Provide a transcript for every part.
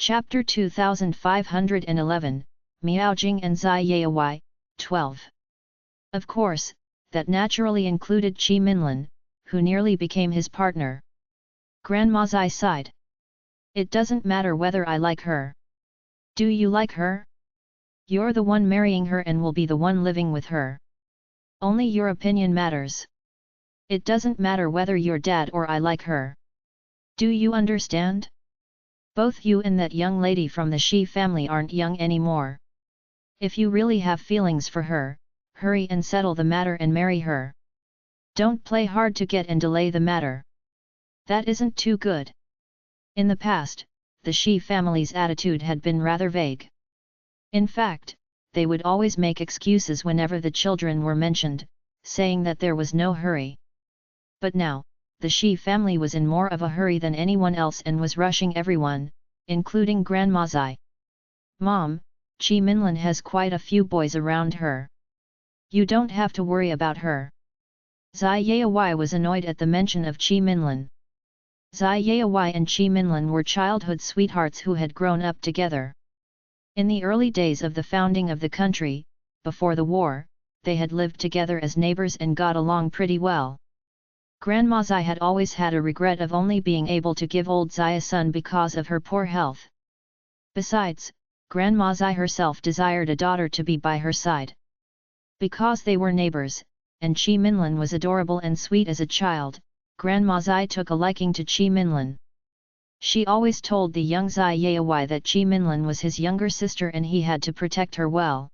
Chapter 2511, Miaojing and Zai Yaowai, 12. Of course, that naturally included Qi Minlin, who nearly became his partner. Grandma Zai sighed. It doesn't matter whether I like her. Do you like her? You're the one marrying her and will be the one living with her. Only your opinion matters. It doesn't matter whether your dad or I like her. Do you understand? Both you and that young lady from the Shi family aren't young anymore. If you really have feelings for her, hurry and settle the matter and marry her. Don't play hard to get and delay the matter. That isn't too good. In the past, the Shi family's attitude had been rather vague. In fact, they would always make excuses whenever the children were mentioned, saying that there was no hurry. But now, the Shi family was in more of a hurry than anyone else and was rushing everyone, including Grandma Zai. Mom, Qi Minlin has quite a few boys around her. You don't have to worry about her. Zai Yaowai was annoyed at the mention of Qi Minlin. Zai Yaowai and Qi Minlin were childhood sweethearts who had grown up together. In the early days of the founding of the country, before the war, they had lived together as neighbors and got along pretty well. Grandma Zai had always had a regret of only being able to give old Zai a son because of her poor health. Besides, Grandma Zai herself desired a daughter to be by her side. Because they were neighbors, and Qi Minlin was adorable and sweet as a child, Grandma Zai took a liking to Qi Minlin. She always told the young Zai Yaowai that Qi Minlin was his younger sister and he had to protect her well.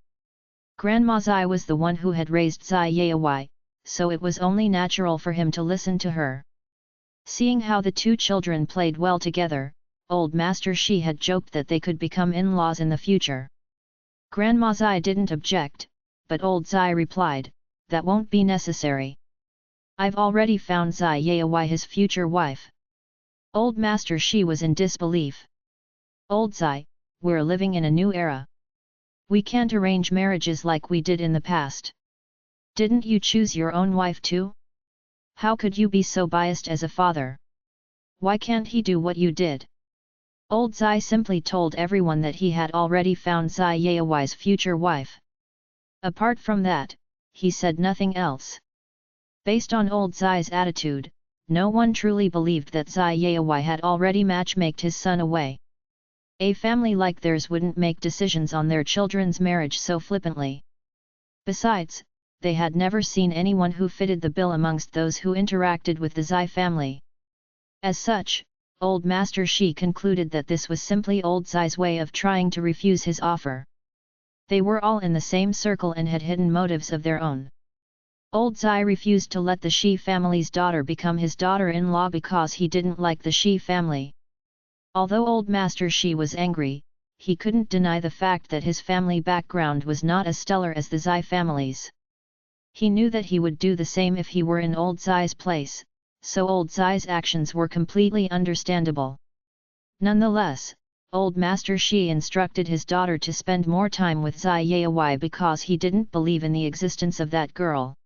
Grandma Zai was the one who had raised Zai Yaowai, so it was only natural for him to listen to her. Seeing how the two children played well together, old Master Shi had joked that they could become in-laws in the future. Grandma Zai didn't object, but old Zai replied, "That won't be necessary. I've already found Zai Yaowai his future wife." Old Master Shi was in disbelief. "Old Zai, we're living in a new era. We can't arrange marriages like we did in the past. Didn't you choose your own wife too? How could you be so biased as a father? Why can't he do what you did?" Old Zai simply told everyone that he had already found Zai Yaowai's future wife. Apart from that, he said nothing else. Based on old Zai's attitude, no one truly believed that Zai Yaowai had already matchmaked his son away. A family like theirs wouldn't make decisions on their children's marriage so flippantly. Besides, they had never seen anyone who fitted the bill amongst those who interacted with the Zai family. As such, old Master Shi concluded that this was simply old Zai's way of trying to refuse his offer. They were all in the same circle and had hidden motives of their own. Old Zai refused to let the Shi family's daughter become his daughter-in-law because he didn't like the Shi family. Although old Master Shi was angry, he couldn't deny the fact that his family background was not as stellar as the Zai family's. He knew that he would do the same if he were in old Zai's place, so old Zai's actions were completely understandable. Nonetheless, old Master Shi instructed his daughter to spend more time with Zai Yaowai because he didn't believe in the existence of that girl.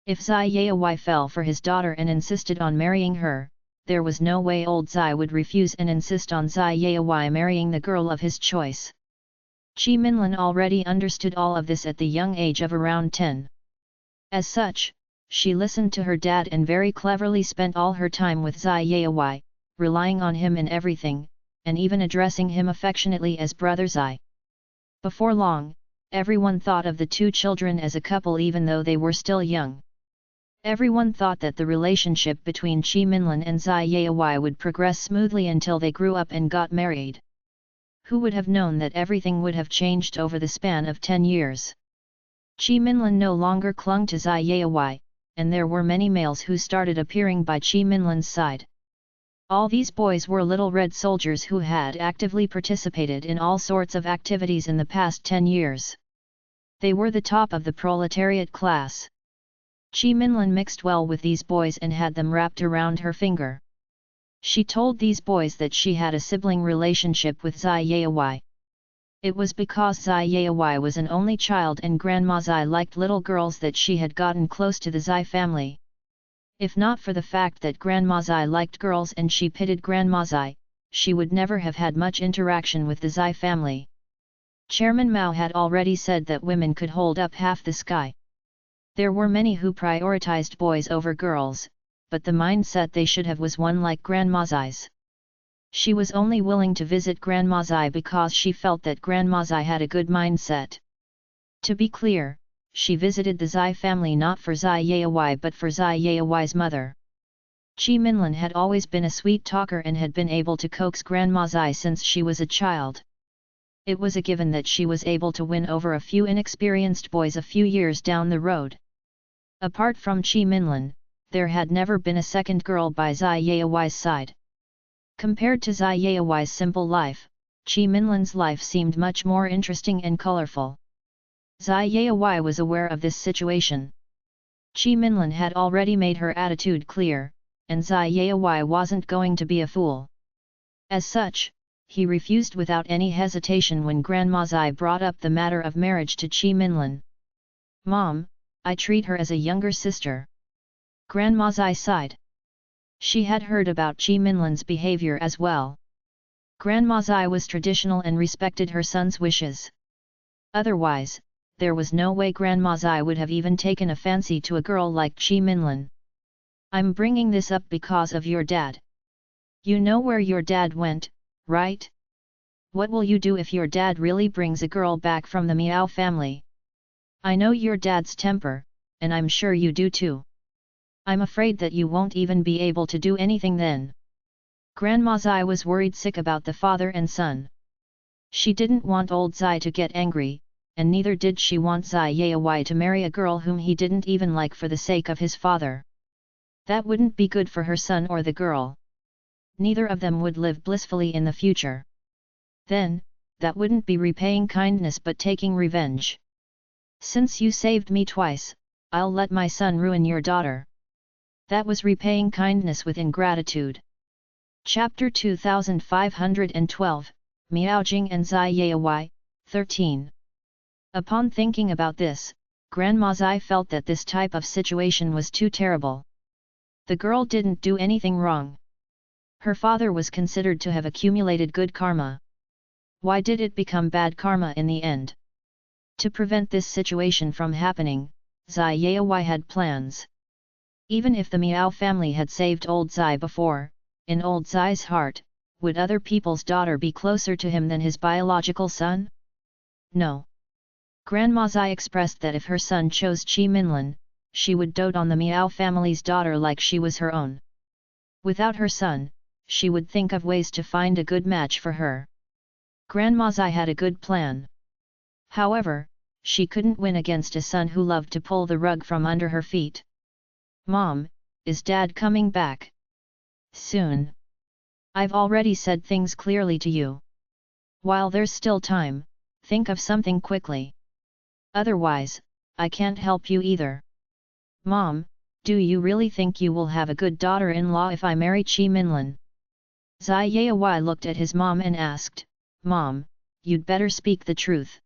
If Zai Yaowai fell for his daughter and insisted on marrying her, there was no way old Zai would refuse and insist on Zai Yaowai marrying the girl of his choice. Qi Minlin already understood all of this at the young age of around 10. As such, she listened to her dad and very cleverly spent all her time with Zai Yaowai, relying on him in everything, and even addressing him affectionately as Brother Zai. Before long, everyone thought of the two children as a couple even though they were still young. Everyone thought that the relationship between Qi Minlin and Zai Yaowai would progress smoothly until they grew up and got married. Who would have known that everything would have changed over the span of 10 years? Qi Minlin no longer clung to Zai Yaowai, and there were many males who started appearing by Qi Minlin's side. All these boys were little red soldiers who had actively participated in all sorts of activities in the past 10 years. They were the top of the proletariat class. Qi Minlin mixed well with these boys and had them wrapped around her finger. She told these boys that she had a sibling relationship with Zai Yaowai. It was because Zai Yaowai was an only child and Grandma Zai liked little girls that she had gotten close to the Zai family. If not for the fact that Grandma Zai liked girls and she pitted Grandma Zai, she would never have had much interaction with the Zai family. Chairman Mao had already said that women could hold up half the sky. There were many who prioritized boys over girls, but the mindset they should have was one like Grandma Zai's. She was only willing to visit Grandma Zai because she felt that Grandma Zai had a good mindset. To be clear, she visited the Zai family not for Zai Yaowai but for Zai Yaowai's mother. Qi Minlin had always been a sweet talker and had been able to coax Grandma Zai since she was a child. It was a given that she was able to win over a few inexperienced boys a few years down the road. Apart from Qi Minlin, there had never been a second girl by Zai Yaowai's side. Compared to Zai Yaowai's simple life, Qi Minlin's life seemed much more interesting and colorful. Zai Yaowai was aware of this situation. Qi Minlin had already made her attitude clear, and Zai Yaowai wasn't going to be a fool. As such, he refused without any hesitation when Grandma Zai brought up the matter of marriage to Qi Minlin. "Mom, I treat her as a younger sister." Grandma Zai sighed. She had heard about Qi Minlin's behavior as well. Grandma Zai was traditional and respected her son's wishes. Otherwise, there was no way Grandma Zai would have even taken a fancy to a girl like Qi Minlin. "I'm bringing this up because of your dad. You know where your dad went, right? What will you do if your dad really brings a girl back from the Miao family? I know your dad's temper, and I'm sure you do too. I'm afraid that you won't even be able to do anything then." Grandma Zai was worried sick about the father and son. She didn't want old Zai to get angry, and neither did she want Zai Yaowai to marry a girl whom he didn't even like for the sake of his father. That wouldn't be good for her son or the girl. Neither of them would live blissfully in the future. Then, that wouldn't be repaying kindness but taking revenge. "Since you saved me twice, I'll let my son ruin your daughter." That was repaying kindness with ingratitude. Chapter 2512, Miaojing and Zai Yaowai, 13. Upon thinking about this, Grandma Zai felt that this type of situation was too terrible. The girl didn't do anything wrong. Her father was considered to have accumulated good karma. Why did it become bad karma in the end? To prevent this situation from happening, Zai Yaowai had plans. Even if the Miao family had saved old Zai before, in old Zai's heart, would other people's daughter be closer to him than his biological son? No. Grandma Zai expressed that if her son chose Qi Minlin, she would dote on the Miao family's daughter like she was her own. Without her son, she would think of ways to find a good match for her. Grandma Zai had a good plan. However, she couldn't win against a son who loved to pull the rug from under her feet. "Mom, is Dad coming back?" "Soon. I've already said things clearly to you. While there's still time, think of something quickly. Otherwise, I can't help you either." "Mom, do you really think you will have a good daughter-in-law if I marry Qi Minlin?" Zai Yaowai looked at his mom and asked, "Mom, you'd better speak the truth.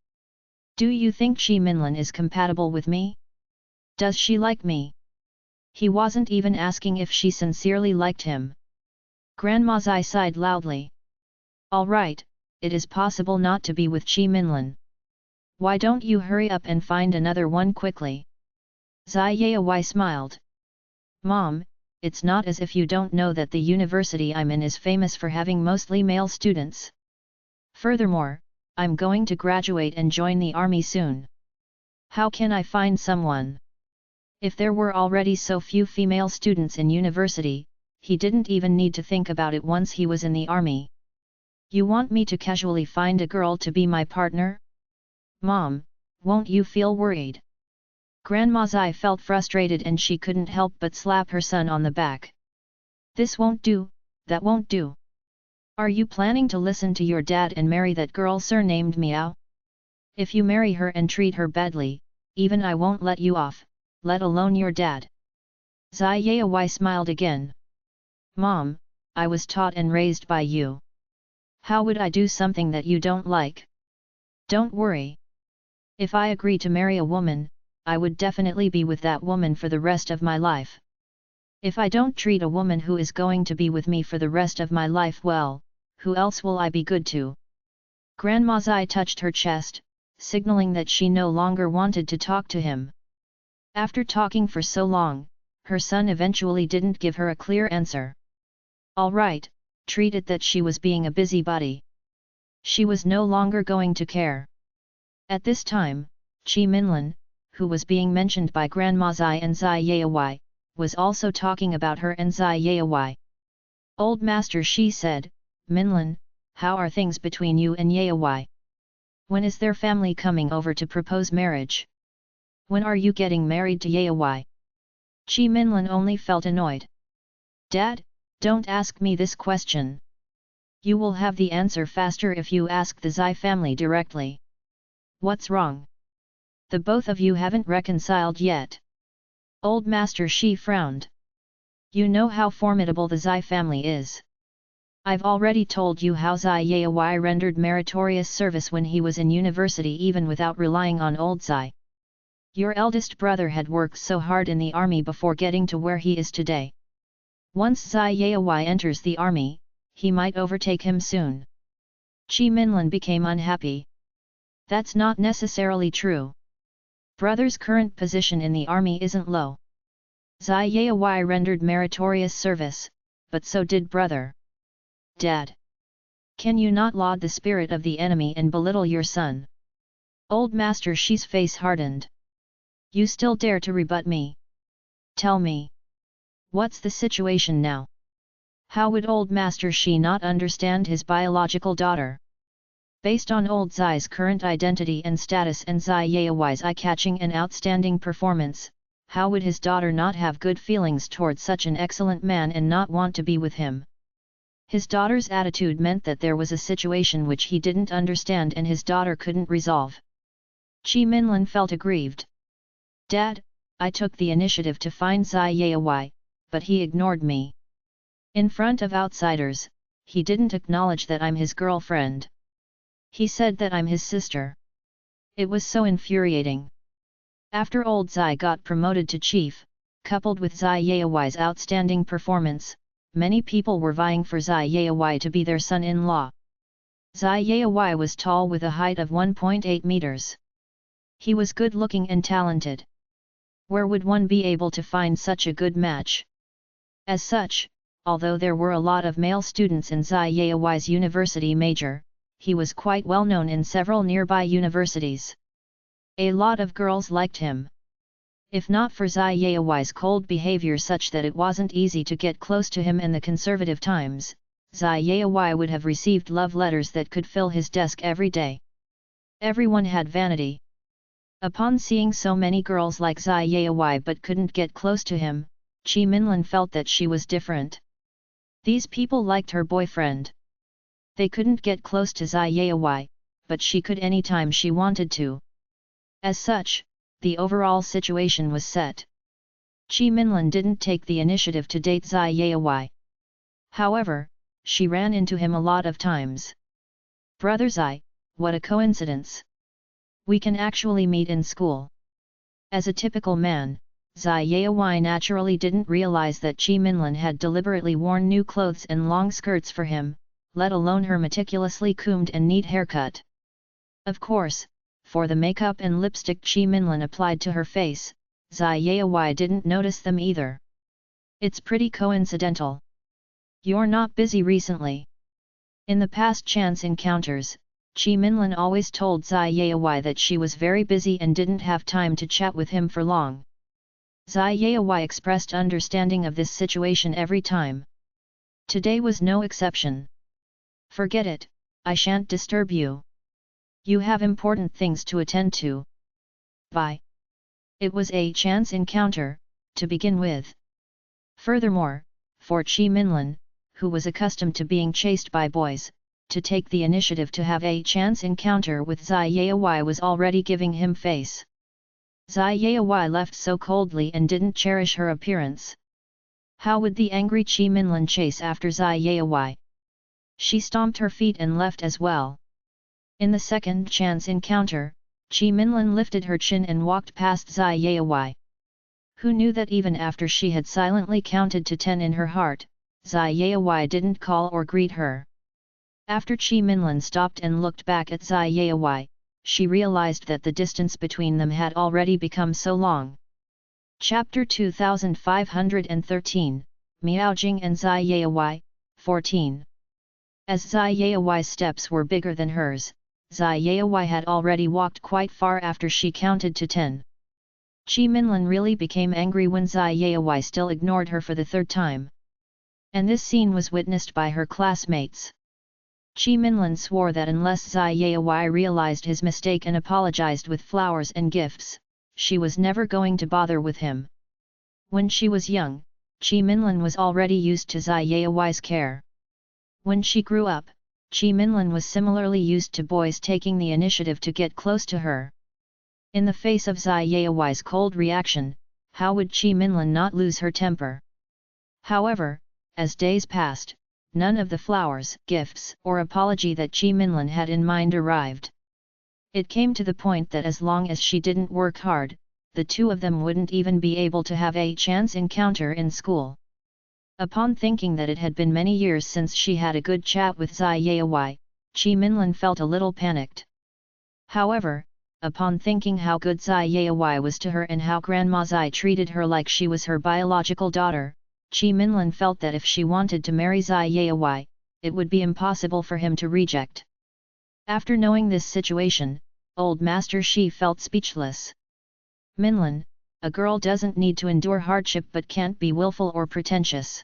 Do you think Qi Minlin is compatible with me? Does she like me?" He wasn't even asking if she sincerely liked him. Grandma Zai sighed loudly. "All right, it is possible not to be with Qi Minlin. Why don't you hurry up and find another one quickly?" Zai Yaowai smiled. "Mom, it's not as if you don't know that the university I'm in is famous for having mostly male students. Furthermore, I'm going to graduate and join the army soon. How can I find someone? If there were already so few female students in university, he didn't even need to think about it once he was in the army. You want me to casually find a girl to be my partner? Mom, won't you feel worried?" Grandma Zai felt frustrated and she couldn't help but slap her son on the back. "This won't do, that won't do. Are you planning to listen to your dad and marry that girl surnamed Miao? If you marry her and treat her badly, even I won't let you off, let alone your dad." Zai Yaowai smiled again. "Mom, I was taught and raised by you. How would I do something that you don't like? Don't worry. If I agree to marry a woman, I would definitely be with that woman for the rest of my life. If I don't treat a woman who is going to be with me for the rest of my life well, who else will I be good to? Grandma Zai touched her chest, signaling that she no longer wanted to talk to him. After talking for so long, her son eventually didn't give her a clear answer. All right, treat it that she was being a busybody. She was no longer going to care. At this time, Chi Minlin, who was being mentioned by Grandma Zai and Zai Yaowai, was also talking about her and Zai Yaowai. Old Master Shi said, Minlin, how are things between you and Yaowai? When is their family coming over to propose marriage? When are you getting married to Yaowai? Chi Minlin only felt annoyed. Dad, don't ask me this question. You will have the answer faster if you ask the Zai family directly. What's wrong? The both of you haven't reconciled yet. Old Master Shi frowned. You know how formidable the Zai family is. I've already told you how Zai Yaowai rendered meritorious service when he was in university even without relying on old Zai. Your eldest brother had worked so hard in the army before getting to where he is today. Once Zai Yaowai enters the army, he might overtake him soon. Chi Minlin became unhappy. That's not necessarily true. Brother's current position in the army isn't low. Zai Yaowai rendered meritorious service, but so did brother. Dad. Can you not laud the spirit of the enemy and belittle your son? Old Master Shi's face hardened. You still dare to rebut me? Tell me. What's the situation now? How would Old Master Shi not understand his biological daughter? Based on Old Zai's current identity and status and Zai Yaowai's eye-catching and outstanding performance, how would his daughter not have good feelings towards such an excellent man and not want to be with him? His daughter's attitude meant that there was a situation which he didn't understand and his daughter couldn't resolve. Chi Minlin felt aggrieved. Dad, I took the initiative to find Zai Yaowai, but he ignored me. In front of outsiders, he didn't acknowledge that I'm his girlfriend. He said that I'm his sister. It was so infuriating. After old Zai got promoted to chief, coupled with Zai Yaowai's outstanding performance, many people were vying for Zai Yaowai to be their son-in-law. Zai Yaowai was tall with a height of 1.8 meters. He was good-looking and talented. Where would one be able to find such a good match? As such, although there were a lot of male students in Zai Yaowai's university major, he was quite well known in several nearby universities. A lot of girls liked him. If not for Zai Yaowai's cold behavior such that it wasn't easy to get close to him in the conservative times, Zai Yaowai would have received love letters that could fill his desk every day. Everyone had vanity. Upon seeing so many girls like Zai Yaowai but couldn't get close to him, Chi Minlin felt that she was different. These people liked her boyfriend. They couldn't get close to Zai Yaowai, but she could anytime she wanted to. As such, the overall situation was set. Chi Minlin didn't take the initiative to date Zai Yaowai. However, she ran into him a lot of times. Brother Zai, what a coincidence. We can actually meet in school. As a typical man, Zai Yaowai naturally didn't realize that Chi Minlin had deliberately worn new clothes and long skirts for him, let alone her meticulously combed and neat haircut. Of course, for the makeup and lipstick Chi Minlin applied to her face, Zai Yaowai didn't notice them either. It's pretty coincidental. You're not busy recently. In the past chance encounters, Chi Minlin always told Zai Yaowai that she was very busy and didn't have time to chat with him for long. Zai Yaowai expressed understanding of this situation every time. Today was no exception. Forget it, I shan't disturb you. You have important things to attend to. Bye. It was a chance encounter, to begin with. Furthermore, for Chi Minlin, who was accustomed to being chased by boys, to take the initiative to have a chance encounter with Zai Yaowai was already giving him face. Zai Yaowai left so coldly and didn't cherish her appearance. How would the angry Chi Minlin chase after Zai Yaowai? She stomped her feet and left as well. In the second chance encounter, Chi Minlin lifted her chin and walked past Zai Yaowai. Who knew that even after she had silently counted to 10 in her heart, Zai Yaowai didn't call or greet her? After Qi Minlin stopped and looked back at Zai Yayawai, she realized that the distance between them had already become so long. Chapter 2513, Miaojing and Zai Yayawai, 14. As Zai Yayawai's steps were bigger than hers, Zai Yayawai had already walked quite far after she counted to 10. Qi Minlin really became angry when Zai Yayawai still ignored her for the third time. And this scene was witnessed by her classmates. Qi Minlin swore that unless Zai Yayawai realized his mistake and apologized with flowers and gifts, she was never going to bother with him. When she was young, Qi Minlin was already used to Zai Yayawai's care. When she grew up, Qi Minlin was similarly used to boys taking the initiative to get close to her. In the face of Zai Yayawai's cold reaction, how would Qi Minlin not lose her temper? However, as days passed, none of the flowers, gifts, or apology that Qi Minlin had in mind arrived. It came to the point that as long as she didn't work hard, the two of them wouldn't even be able to have a chance encounter in school. Upon thinking that it had been many years since she had a good chat with Zai Yayawai, Qi Minlin felt a little panicked. However, upon thinking how good Zai Yayawai was to her and how Grandma Zai treated her like she was her biological daughter, Qi Minlin felt that if she wanted to marry Zai Yayawai, it would be impossible for him to reject. After knowing this situation, old Master Shi felt speechless. Minlin, a girl doesn't need to endure hardship but can't be willful or pretentious.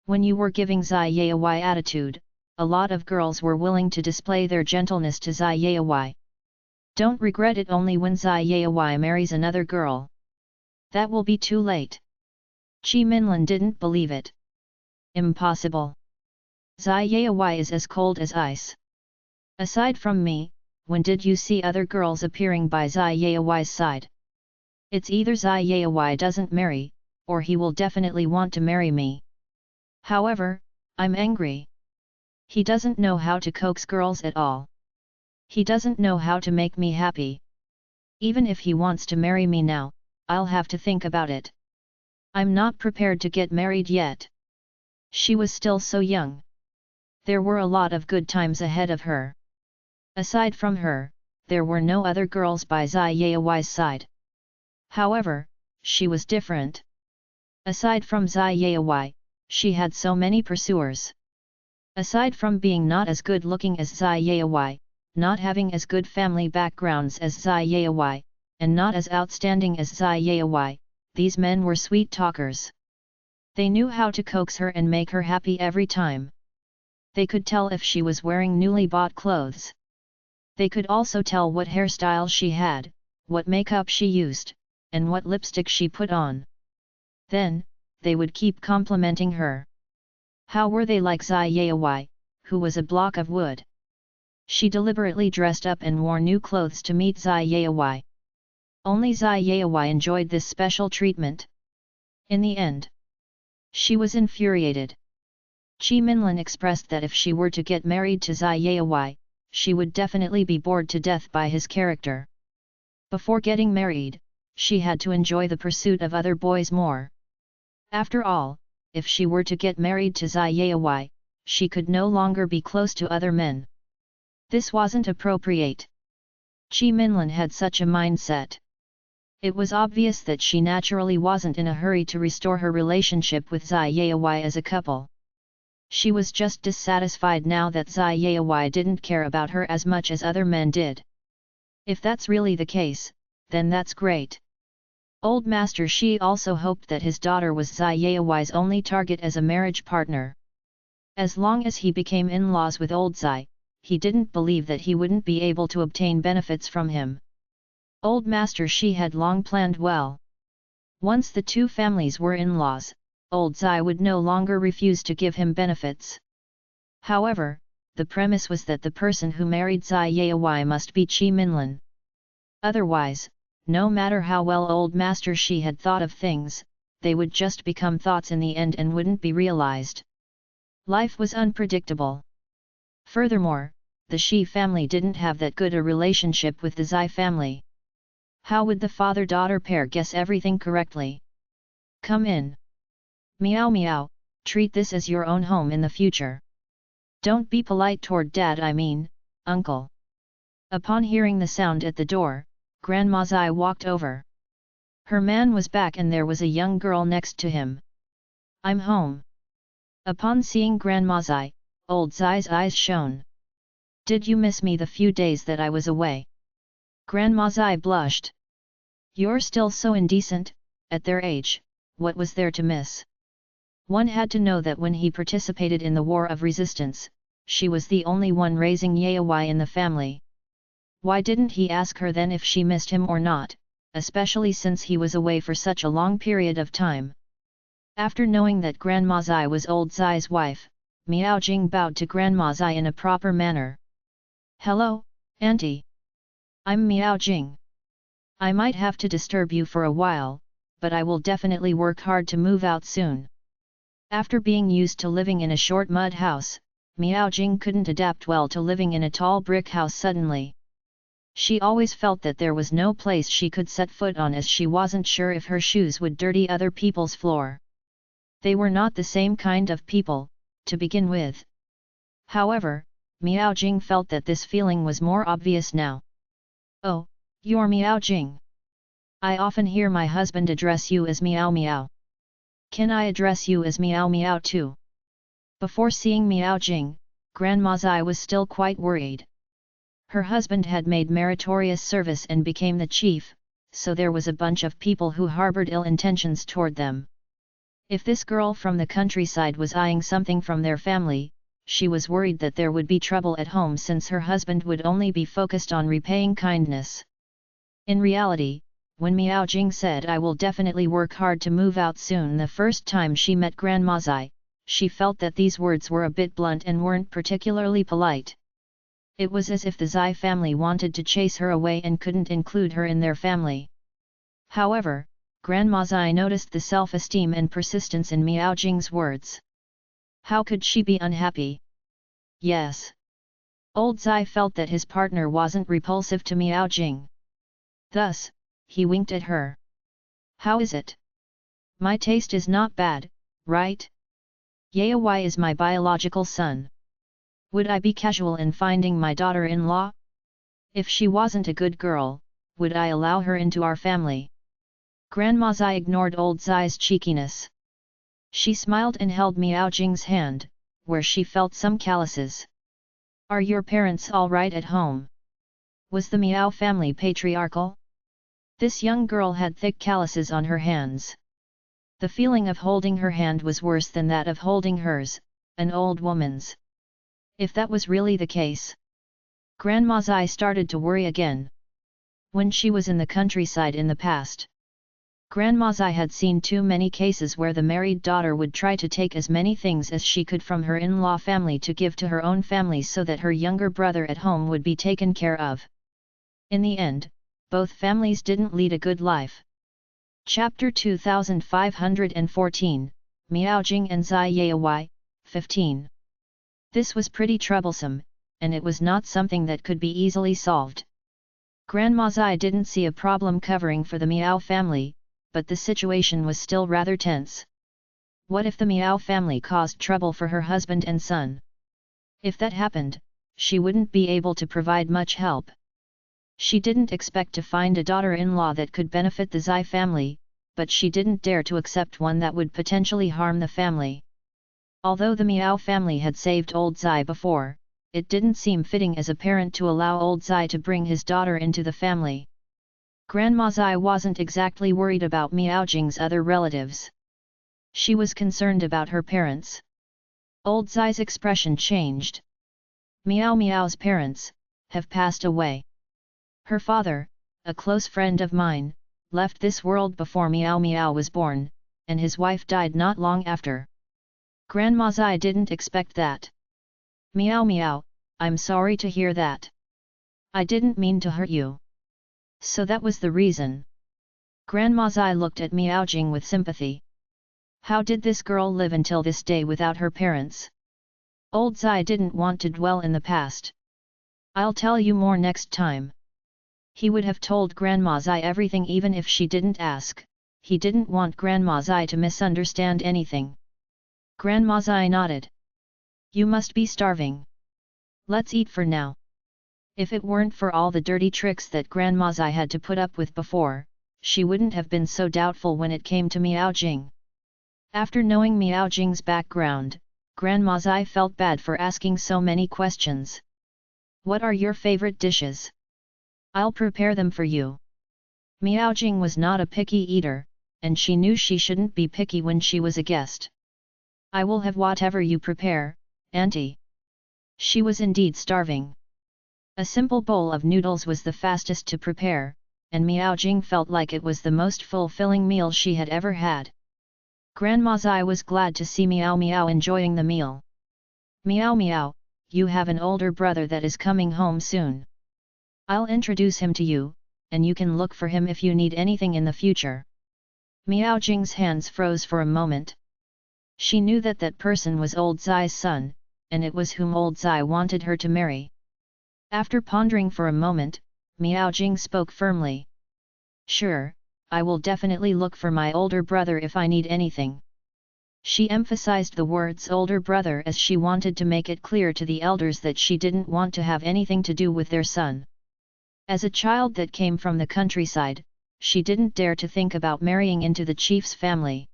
When you were giving Zai Yayawai attitude, a lot of girls were willing to display their gentleness to Zai Yayawai. Don't regret it only when Zai Yayawai marries another girl. That will be too late. Qi Minlin didn't believe it. Impossible. Zai Yayawai is as cold as ice. Aside from me, when did you see other girls appearing by Zai Yayawai's side? It's either Zai Yayawai doesn't marry, or he will definitely want to marry me. However, I'm angry. He doesn't know how to coax girls at all. He doesn't know how to make me happy. Even if he wants to marry me now, I'll have to think about it. I'm not prepared to get married yet. She was still so young. There were a lot of good times ahead of her. Aside from her, there were no other girls by Zai Yayawai's side. However, she was different. Aside from Zai Yayawai, she had so many pursuers. Aside from being not as good looking as Zai Yayawai, not having as good family backgrounds as Zai Yayawai, and not as outstanding as Zai Yayawai, these men were sweet talkers. They knew how to coax her and make her happy every time. They could tell if she was wearing newly bought clothes. They could also tell what hairstyle she had, what makeup she used, and what lipstick she put on. Then, they would keep complimenting her. How were they like Zai Yayawai, who was a block of wood? She deliberately dressed up and wore new clothes to meet Zai Yayawai. Only Zai Yayawai enjoyed this special treatment. In the end, she was infuriated. Qi Minlin expressed that if she were to get married to Zai Yayawai, she would definitely be bored to death by his character. Before getting married, she had to enjoy the pursuit of other boys more. After all, if she were to get married to Zai Yayawai, she could no longer be close to other men. This wasn't appropriate. Qi Minlin had such a mindset. It was obvious that she naturally wasn't in a hurry to restore her relationship with Zai Yayawai as a couple. She was just dissatisfied now that Zai Yayawai didn't care about her as much as other men did. If that's really the case, then that's great. Old Master Shi also hoped that his daughter was Zai Yayawai's only target as a marriage partner. As long as he became in-laws with old Zai, he didn't believe that he wouldn't be able to obtain benefits from him. Old Master Shi had long planned well. Once the two families were in-laws, old Zai would no longer refuse to give him benefits. However, the premise was that the person who married Zai Yayawai must be Qi Minlin. Otherwise, no matter how well old Master Shi had thought of things, they would just become thoughts in the end and wouldn't be realized. Life was unpredictable. Furthermore, the Shi family didn't have that good a relationship with the Zai family. How would the father-daughter pair guess everything correctly? Come in. Meow meow, treat this as your own home in the future. Don't be polite toward dad, I mean, uncle. Upon hearing the sound at the door, Grandma Zai walked over. Her man was back and there was a young girl next to him. I'm home. Upon seeing Grandma Zai, old Zai's eyes shone. Did you miss me the few days that I was away? Grandma Zai blushed. You're still so indecent, at their age, what was there to miss? One had to know that when he participated in the war of resistance, she was the only one raising Yayawai in the family. Why didn't he ask her then if she missed him or not, especially since he was away for such a long period of time? After knowing that Grandma Zai was old Zai's wife, Miao Jing bowed to Grandma Zai in a proper manner. Hello, Auntie. I'm Miao Jing. I might have to disturb you for a while, but I will definitely work hard to move out soon. After being used to living in a short mud house, Miao Jing couldn't adapt well to living in a tall brick house suddenly. She always felt that there was no place she could set foot on as she wasn't sure if her shoes would dirty other people's floor. They were not the same kind of people, to begin with. However, Miao Jing felt that this feeling was more obvious now. Oh, you're Miao Jing. I often hear my husband address you as Miao Miao. Can I address you as Miao Miao too? Before seeing Miao Jing, Grandma Zai was still quite worried. Her husband had made meritorious service and became the chief, so there was a bunch of people who harbored ill intentions toward them. If this girl from the countryside was eyeing something from their family, she was worried that there would be trouble at home since her husband would only be focused on repaying kindness. In reality, when Miao Jing said I will definitely work hard to move out soon the first time she met Grandma Zai, she felt that these words were a bit blunt and weren't particularly polite. It was as if the Zai family wanted to chase her away and couldn't include her in their family. However, Grandma Zai noticed the self-esteem and persistence in Miao Jing's words. How could she be unhappy? Yes. Old Zai felt that his partner wasn't repulsive to Miao Jing. Thus, he winked at her. How is it? My taste is not bad, right? Yayawai is my biological son. Would I be casual in finding my daughter-in-law? If she wasn't a good girl, would I allow her into our family? Grandma Zai ignored old Zai's cheekiness. She smiled and held Miao Jing's hand, where she felt some calluses. Are your parents all right at home? Was the Miao family patriarchal? This young girl had thick calluses on her hands. The feeling of holding her hand was worse than that of holding hers, an old woman's. If that was really the case, Grandma Zai started to worry again. When she was in the countryside in the past, Grandma Zai had seen too many cases where the married daughter would try to take as many things as she could from her in-law family to give to her own family so that her younger brother at home would be taken care of. In the end, both families didn't lead a good life. Chapter 2514, Miao Jing and Zai Yayawai, 15. This was pretty troublesome, and it was not something that could be easily solved. Grandma Zai didn't see a problem covering for the Miao family, but the situation was still rather tense. What if the Miao family caused trouble for her husband and son? If that happened, she wouldn't be able to provide much help. She didn't expect to find a daughter-in-law that could benefit the Zai family, but she didn't dare to accept one that would potentially harm the family. Although the Miao family had saved old Zai before, it didn't seem fitting as a parent to allow old Zai to bring his daughter into the family. Grandma Zai wasn't exactly worried about Miao Jing's other relatives. She was concerned about her parents. Old Zai's expression changed. Miao Miao's parents have passed away. Her father, a close friend of mine, left this world before Miao Miao was born, and his wife died not long after. Grandma Zai didn't expect that. Miao Miao, I'm sorry to hear that. I didn't mean to hurt you. So that was the reason. Grandma Zai looked at Miao Jing with sympathy. How did this girl live until this day without her parents? Old Zai didn't want to dwell in the past. I'll tell you more next time. He would have told Grandma Zai everything even if she didn't ask. He didn't want Grandma Zai to misunderstand anything. Grandma Zai nodded. You must be starving. Let's eat for now. If it weren't for all the dirty tricks that Grandma Zai had to put up with before, she wouldn't have been so doubtful when it came to Miao Jing. After knowing Miao Jing's background, Grandma Zai felt bad for asking so many questions. What are your favorite dishes? I'll prepare them for you. Miao Jing was not a picky eater, and she knew she shouldn't be picky when she was a guest. I will have whatever you prepare, Auntie. She was indeed starving. A simple bowl of noodles was the fastest to prepare, and Miao Jing felt like it was the most fulfilling meal she had ever had. Grandma Zai was glad to see Miao Miao enjoying the meal. Miao Miao, you have an older brother that is coming home soon. I'll introduce him to you, and you can look for him if you need anything in the future. Miao Jing's hands froze for a moment. She knew that that person was Old Zai's son, and it was whom Old Zai wanted her to marry. After pondering for a moment, Miao Jing spoke firmly. Sure, I will definitely look for my older brother if I need anything. She emphasized the words older brother as she wanted to make it clear to the elders that she didn't want to have anything to do with their son. As a child that came from the countryside, she didn't dare to think about marrying into the chief's family.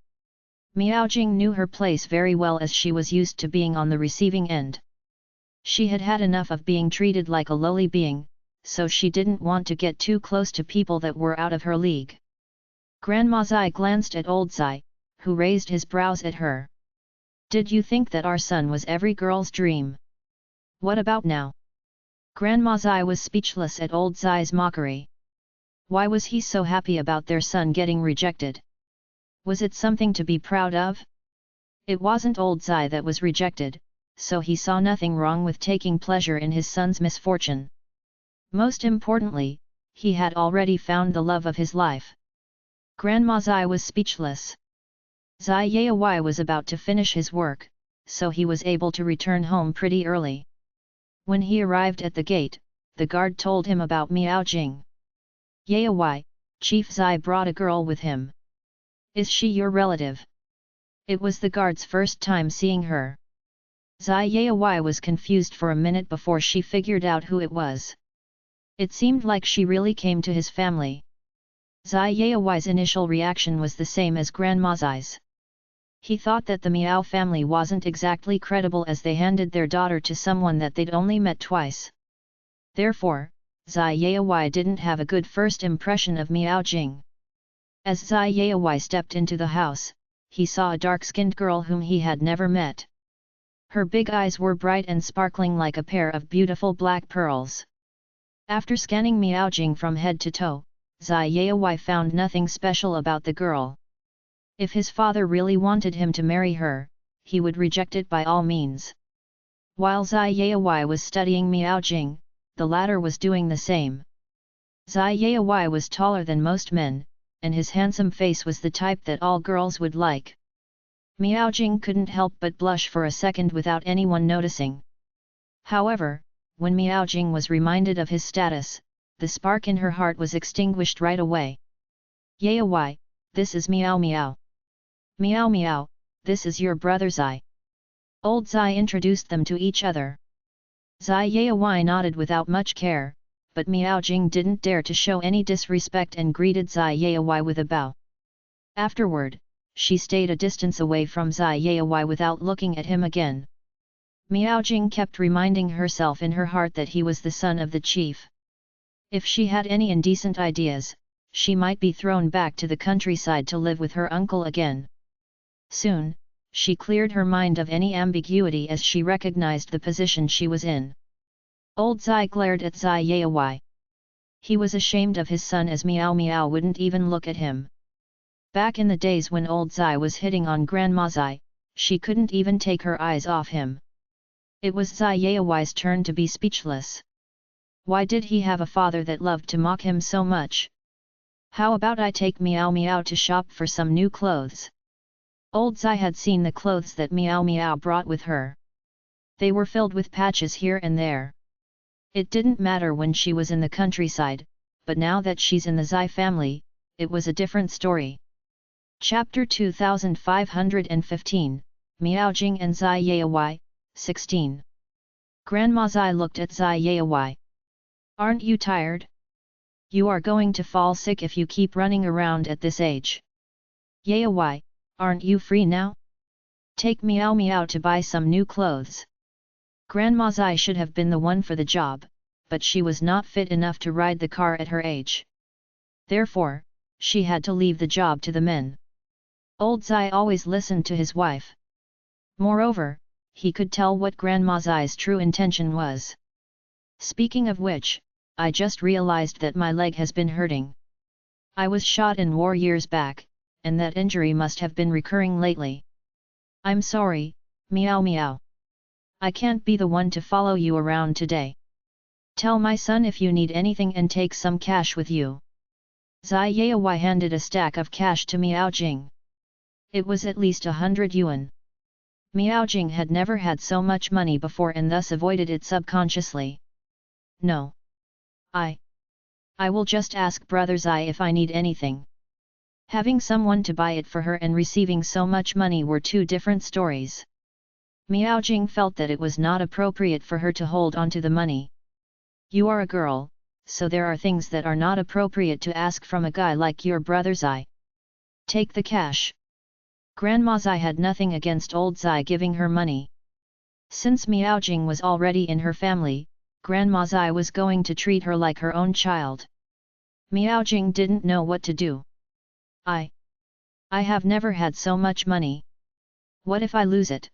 Miao Jing knew her place very well as she was used to being on the receiving end. She had had enough of being treated like a lowly being, so she didn't want to get too close to people that were out of her league. Grandma Zai glanced at Old Zai, who raised his brows at her. Did you think that our son was every girl's dream? What about now? Grandma Zai was speechless at Old Zai's mockery. Why was he so happy about their son getting rejected? Was it something to be proud of? It wasn't Old Zai that was rejected, so he saw nothing wrong with taking pleasure in his son's misfortune. Most importantly, he had already found the love of his life. Grandma Zai was speechless. Zai Yai was about to finish his work, so he was able to return home pretty early. When he arrived at the gate, the guard told him about Miao Jing. Yai, Chief Zai brought a girl with him. Is she your relative? It was the guard's first time seeing her. Zai Yai was confused for a minute before she figured out who it was. It seemed like she really came to his family. Zai Yai's initial reaction was the same as Grandma Zai's. He thought that the Miao family wasn't exactly credible as they handed their daughter to someone that they'd only met twice. Therefore, Zai Yai didn't have a good first impression of Miao Jing. As Zai Yai stepped into the house, he saw a dark-skinned girl whom he had never met. Her big eyes were bright and sparkling like a pair of beautiful black pearls. After scanning Miao Jing from head to toe, Zai Yai found nothing special about the girl. If his father really wanted him to marry her, he would reject it by all means. While Zai Yai was studying Miao Jing, the latter was doing the same. Zai Yai was taller than most men, and his handsome face was the type that all girls would like. Miao Jing couldn't help but blush for a second without anyone noticing. However, when Miao Jing was reminded of his status, the spark in her heart was extinguished right away. Yai, this is Miao Miao. Miao Miao, this is your brother Zai. Old Zai introduced them to each other. Zai Yai nodded without much care, but Miao Jing didn't dare to show any disrespect and greeted Zai Yai with a bow. Afterward, she stayed a distance away from Zai Yai without looking at him again. Miao Jing kept reminding herself in her heart that he was the son of the chief. If she had any indecent ideas, she might be thrown back to the countryside to live with her uncle again. Soon, she cleared her mind of any ambiguity as she recognized the position she was in. Old Zai glared at Zai Yai. He was ashamed of his son as Miao Miao wouldn't even look at him. Back in the days when Old Zai was hitting on Grandma Zai, she couldn't even take her eyes off him. It was Zai Yai's turn to be speechless. Why did he have a father that loved to mock him so much? How about I take Miao Miao to shop for some new clothes? Old Zai had seen the clothes that Miao Miao brought with her. They were filled with patches here and there. It didn't matter when she was in the countryside, but now that she's in the Zai family, it was a different story. Chapter 2515, Miao Jing and Zai Yai, 16. Grandma Zai looked at Zai Yayawai. Aren't you tired? You are going to fall sick if you keep running around at this age. Yayawai, aren't you free now? Take Meow Meow to buy some new clothes. Grandma Zai should have been the one for the job, but she was not fit enough to ride the car at her age. Therefore, she had to leave the job to the men. Old Zai always listened to his wife. Moreover, he could tell what Grandma Zai's true intention was. Speaking of which, I just realized that my leg has been hurting. I was shot in war years back, and that injury must have been recurring lately. I'm sorry, Meow Meow. I can't be the one to follow you around today. Tell my son if you need anything and take some cash with you. Zai Yayawai handed a stack of cash to Miao Jing. It was at least 100 yuan. Miao Jing had never had so much money before and thus avoided it subconsciously. No. I will just ask Brother Zai if I need anything. Having someone to buy it for her and receiving so much money were two different stories. Miao Jing felt that it was not appropriate for her to hold on to the money. You are a girl, so there are things that are not appropriate to ask from a guy like your Brother Zai. Take the cash. Grandma Zai had nothing against old Zai giving her money. Since Miao Jing was already in her family, Grandma Zai was going to treat her like her own child. Miao Jing didn't know what to do. I have never had so much money. What if I lose it?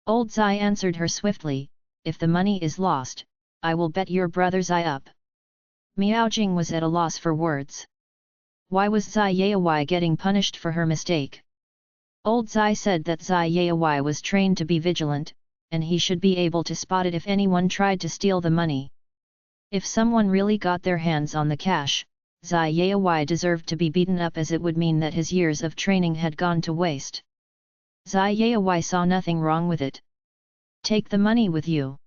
Old Zai answered her swiftly, if the money is lost, I will bet your Brother Zai up. Miao Jing was at a loss for words. Why was Zai Yayawai getting punished for her mistake? Old Zai said that Zai Yayawai was trained to be vigilant, and he should be able to spot it if anyone tried to steal the money. If someone really got their hands on the cash, Zai Yayawai deserved to be beaten up, as it would mean that his years of training had gone to waste. Zai Yayawai saw nothing wrong with it. Take the money with you.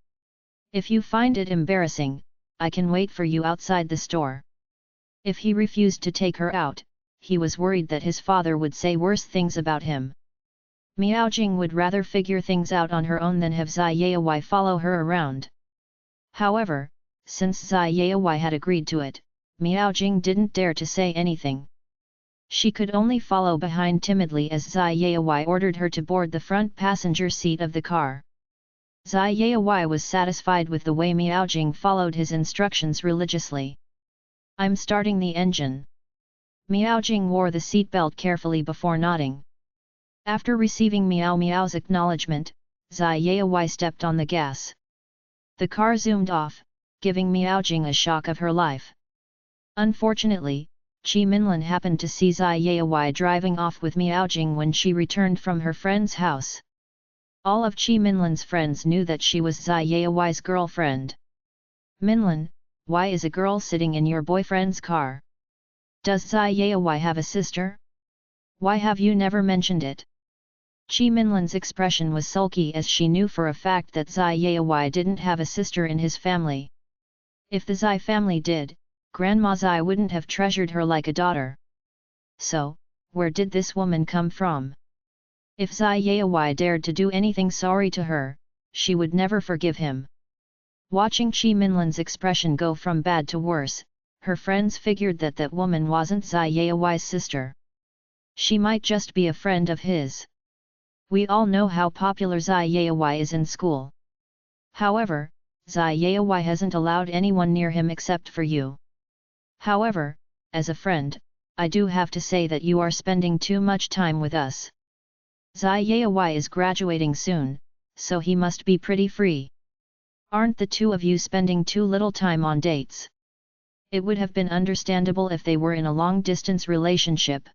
If you find it embarrassing, I can wait for you outside the store. If he refused to take her out, he was worried that his father would say worse things about him. Miao Jing would rather figure things out on her own than have Zai Yayawai follow her around. However, since Zai Yayawai had agreed to it, Miao Jing didn't dare to say anything. She could only follow behind timidly as Zai Yayawai ordered her to board the front passenger seat of the car. Zai Yayawai was satisfied with the way Miao Jing followed his instructions religiously. I'm starting the engine. Miao Jing wore the seatbelt carefully before nodding. After receiving Miao Miao's acknowledgement, Zai Yayawai stepped on the gas. The car zoomed off, giving Miao Jing a shock of her life. Unfortunately, Qi Minlin happened to see Zai Yayawai driving off with Miao Jing when she returned from her friend's house. All of Qi Minlin's friends knew that she was Zai Yayawai's girlfriend. Minlin, why is a girl sitting in your boyfriend's car? Does Zai Yayawai have a sister? Why have you never mentioned it? Qi Minlin's expression was sulky as she knew for a fact that Zai Yayawai didn't have a sister in his family. If the Zai family did, Grandma Zai wouldn't have treasured her like a daughter. So, where did this woman come from? If Zai Yayawai dared to do anything sorry to her, she would never forgive him. Watching Qi Minlin's expression go from bad to worse, her friends figured that that woman wasn't Zai Yayawai's sister. She might just be a friend of his. We all know how popular Zai Yayawai is in school. However, Zai Yayawai hasn't allowed anyone near him except for you. However, as a friend, I do have to say that you are spending too much time with us. Zai Yayawai is graduating soon, so he must be pretty free. Aren't the two of you spending too little time on dates? It would have been understandable if they were in a long-distance relationship.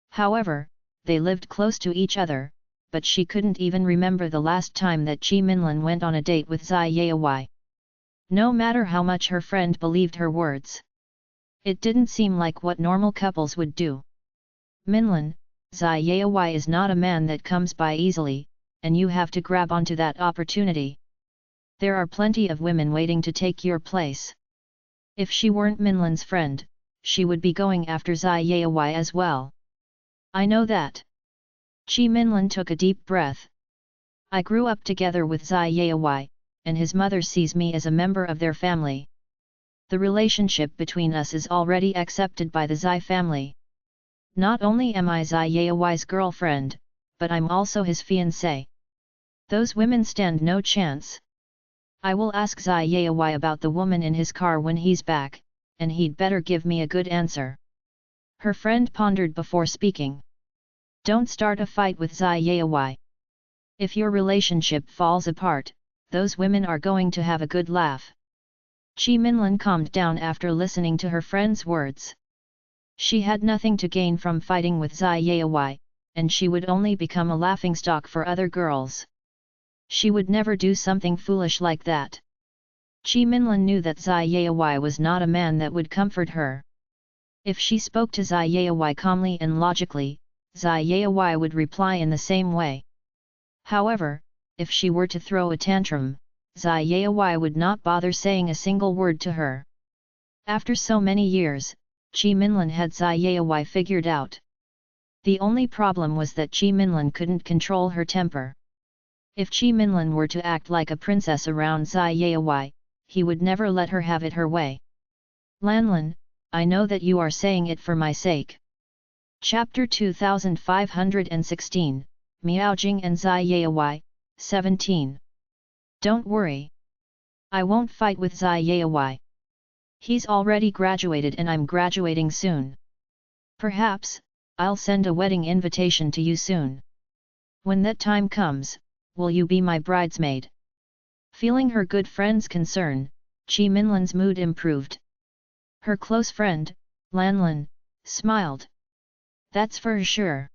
However, they lived close to each other, but she couldn't even remember the last time that Qi Minlin went on a date with Zai Yayawai. No matter how much her friend believed her words, it didn't seem like what normal couples would do. Minlin, Zai Yayawai is not a man that comes by easily, and you have to grab onto that opportunity. There are plenty of women waiting to take your place. If she weren't Minlin's friend, she would be going after Zai Yayawai as well. I know that. Qi Minlin took a deep breath. I grew up together with Zai Yaowai, and his mother sees me as a member of their family. The relationship between us is already accepted by the Zai family. Not only am I Zai Yaowai's girlfriend, but I'm also his fiancée. Those women stand no chance. I will ask Zai Yaowai about the woman in his car when he's back, and he'd better give me a good answer. Her friend pondered before speaking. Don't start a fight with Zai Yaowai. If your relationship falls apart, those women are going to have a good laugh. Chi Minlin calmed down after listening to her friend's words. She had nothing to gain from fighting with Zai Yaowai, and she would only become a laughingstock for other girls. She would never do something foolish like that. Chi Minlin knew that Zai Yaowai was not a man that would comfort her. If she spoke to Zai Yaowai calmly and logically, Zai Yaowai would reply in the same way. However, if she were to throw a tantrum, Zai Yaowai would not bother saying a single word to her. After so many years, Chi Minlin had Zai Yaowai figured out. The only problem was that Chi Minlin couldn't control her temper. If Chi Minlin were to act like a princess around Zai Yaowai, he would never let her have it her way. Lanlin, I know that you are saying it for my sake. Chapter 2516, Miaojing and Zai Yaowai, 17. Don't worry. I won't fight with Zai Yaowai. He's already graduated and I'm graduating soon. Perhaps, I'll send a wedding invitation to you soon. When that time comes, will you be my bridesmaid? Feeling her good friend's concern, Chi Minlin's mood improved. Her close friend, Lanlin, smiled. That's for sure.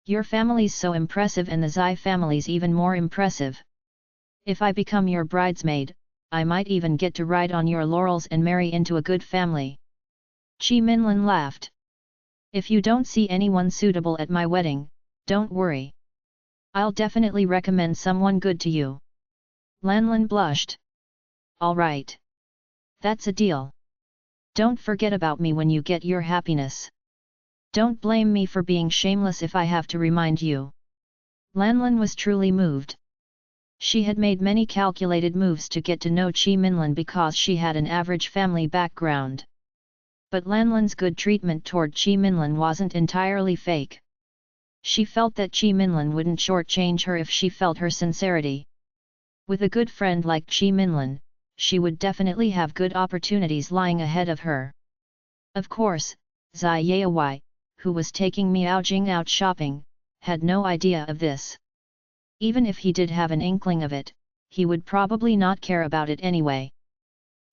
Your family's so impressive and the Zai family's even more impressive. If I become your bridesmaid, I might even get to ride on your laurels and marry into a good family. Chi Minlin laughed. If you don't see anyone suitable at my wedding, don't worry. I'll definitely recommend someone good to you. Lanlin blushed. All right. That's a deal. Don't forget about me when you get your happiness. Don't blame me for being shameless if I have to remind you. Lanlin was truly moved. She had made many calculated moves to get to know Chi Minlin because she had an average family background. But Lanlin's good treatment toward Chi Minlin wasn't entirely fake. She felt that Chi Minlin wouldn't shortchange her if she felt her sincerity. With a good friend like Chi Minlin, she would definitely have good opportunities lying ahead of her. Of course, Zai Yaowai, who was taking Miaojing out shopping, had no idea of this. Even if he did have an inkling of it, he would probably not care about it anyway.